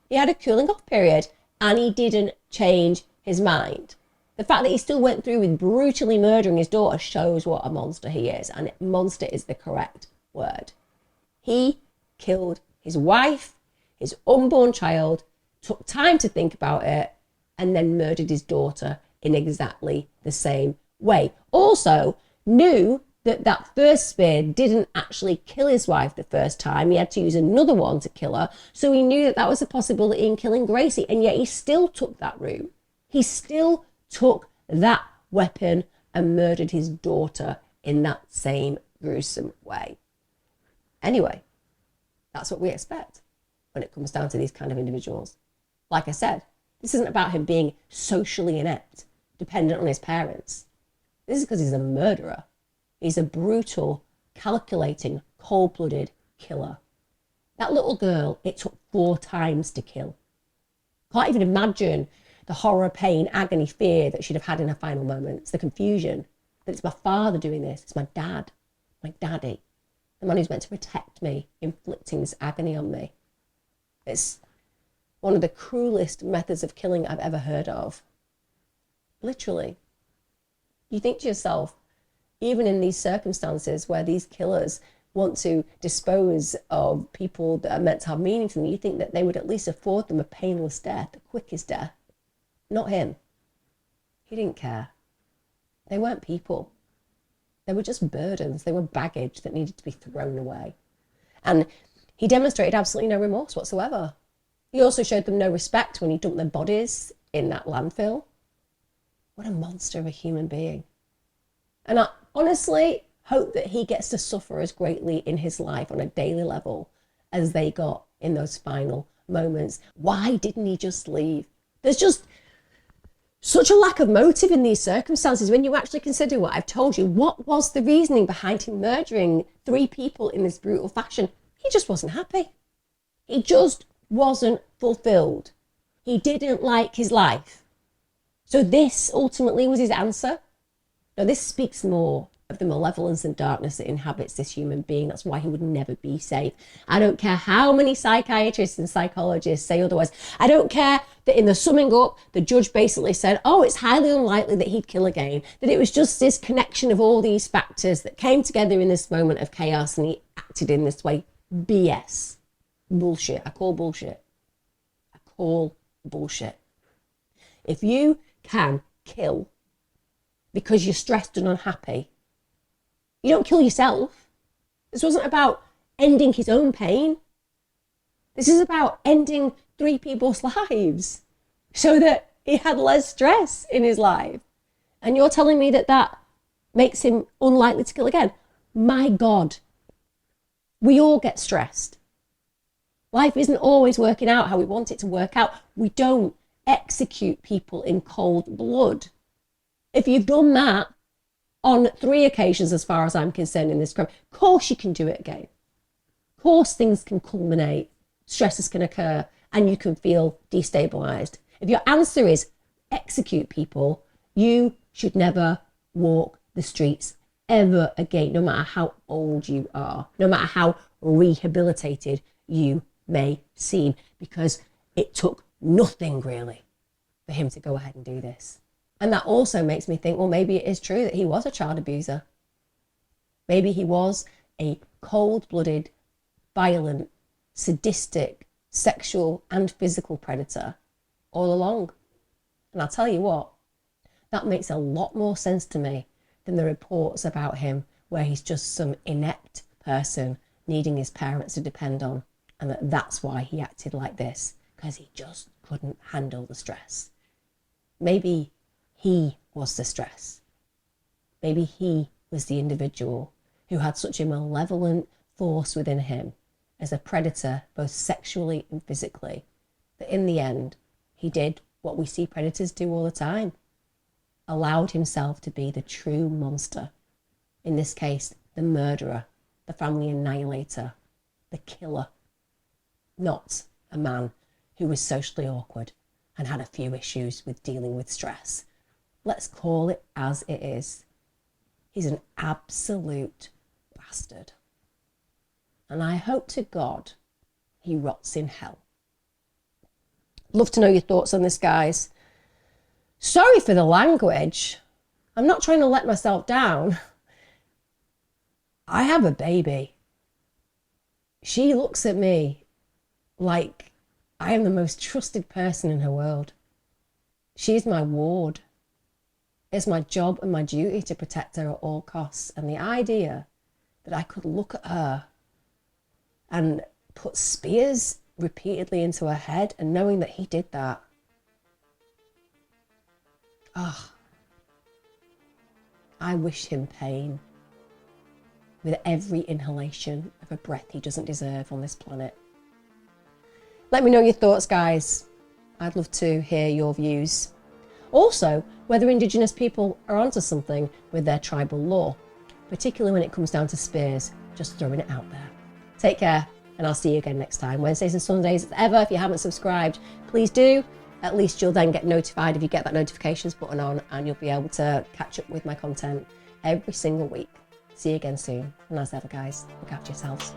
[SPEAKER 1] He had a cooling off period and he didn't change his mind. The fact that he still went through with brutally murdering his daughter shows what a monster he is, and monster is the correct word. He killed his wife, his unborn child, took time to think about it, and then murdered his daughter in exactly the same way. Also, knew that first spear didn't actually kill his wife the first time. He had to use another one to kill her. So he knew that was a possibility in killing Gracie, and yet he still took that route. He still took that weapon and murdered his daughter in that same gruesome way. Anyway, that's what we expect when it comes down to these kind of individuals. Like I said, this isn't about him being socially inept, dependent on his parents. This is because he's a murderer. He's a brutal, calculating, cold-blooded killer. That little girl, it took 4 times to kill. Can't even imagine the horror, pain, agony, fear that she'd have had in her final moments, the confusion that it's my father doing this, it's my dad, my daddy, the man who's meant to protect me, inflicting this agony on me. It's one of the cruelest methods of killing I've ever heard of. Literally. You think to yourself, even in these circumstances where these killers want to dispose of people that are meant to have meaning to them, you think that they would at least afford them a painless death, the quickest death. Not him. He didn't care. They weren't people. They were just burdens. They were baggage that needed to be thrown away. And he demonstrated absolutely no remorse whatsoever. He also showed them no respect when he dumped their bodies in that landfill. What a monster of a human being. And I honestly hope that he gets to suffer as greatly in his life on a daily level as they got in those final moments. Why didn't he just leave? There's just such a lack of motive in these circumstances when you actually consider what I've told you. What was the reasoning behind him murdering 3 people in this brutal fashion? He just wasn't happy. He just wasn't fulfilled. He didn't like his life. So this ultimately was his answer. Now, this speaks more of the malevolence and darkness that inhabits this human being. That's why he would never be safe. I don't care how many psychiatrists and psychologists say otherwise. I don't care that in the summing up, the judge basically said, oh, it's highly unlikely that he'd kill again, that it was just this connection of all these factors that came together in this moment of chaos and he acted in this way. BS. Bullshit. I call bullshit. I call bullshit. If you can kill because you're stressed and unhappy, you don't kill yourself. This wasn't about ending his own pain. This is about ending 3 people's lives so that he had less stress in his life. And you're telling me that that makes him unlikely to kill again? My God. We all get stressed. Life isn't always working out how we want it to work out. We don't execute people in cold blood. If you've done that on 3 occasions, as far as I'm concerned, in this crime, of course you can do it again. Of course things can culminate, stresses can occur, and you can feel destabilized. If your answer is execute people, you should never walk the streets ever again, no matter how old you are, no matter how rehabilitated you may seem, because it took nothing really for him to go ahead and do this. And that also makes me think, well, maybe it is true that he was a child abuser. Maybe he was a cold-blooded, violent, sadistic sexual and physical predator all along. And I'll tell you what, that makes a lot more sense to me than the reports about him where he's just some inept person needing his parents to depend on, and that's why he acted like this, because he just couldn't handle the stress. Maybe he was the stress. Maybe he was the individual who had such a malevolent force within him as a predator, both sexually and physically, that in the end, he did what we see predators do all the time. Allowed himself to be the true monster. In this case, the murderer, the family annihilator, the killer. Not a man who was socially awkward and had a few issues with dealing with stress. Let's call it as it is. He's an absolute bastard. And I hope to God he rots in hell. Love to know your thoughts on this, guys. Sorry for the language. I'm not trying to let myself down. I have a baby. She looks at me like I am the most trusted person in her world. She's my ward. It's my job and my duty to protect her at all costs. And the idea that I could look at her and put spears repeatedly into her head, and knowing that he did that, I wish him pain with every inhalation of a breath he doesn't deserve on this planet. Let me know your thoughts, guys. I'd love to hear your views. Also, whether Indigenous people are onto something with their tribal law, particularly when it comes down to spears. Just throwing it out there. Take care, and I'll see you again next time. Wednesdays and Sundays as ever. If you haven't subscribed, please do. At least you'll then get notified if you get that notifications button on, and you'll be able to catch up with my content every single week. See you again soon. And as ever, guys, look after yourselves.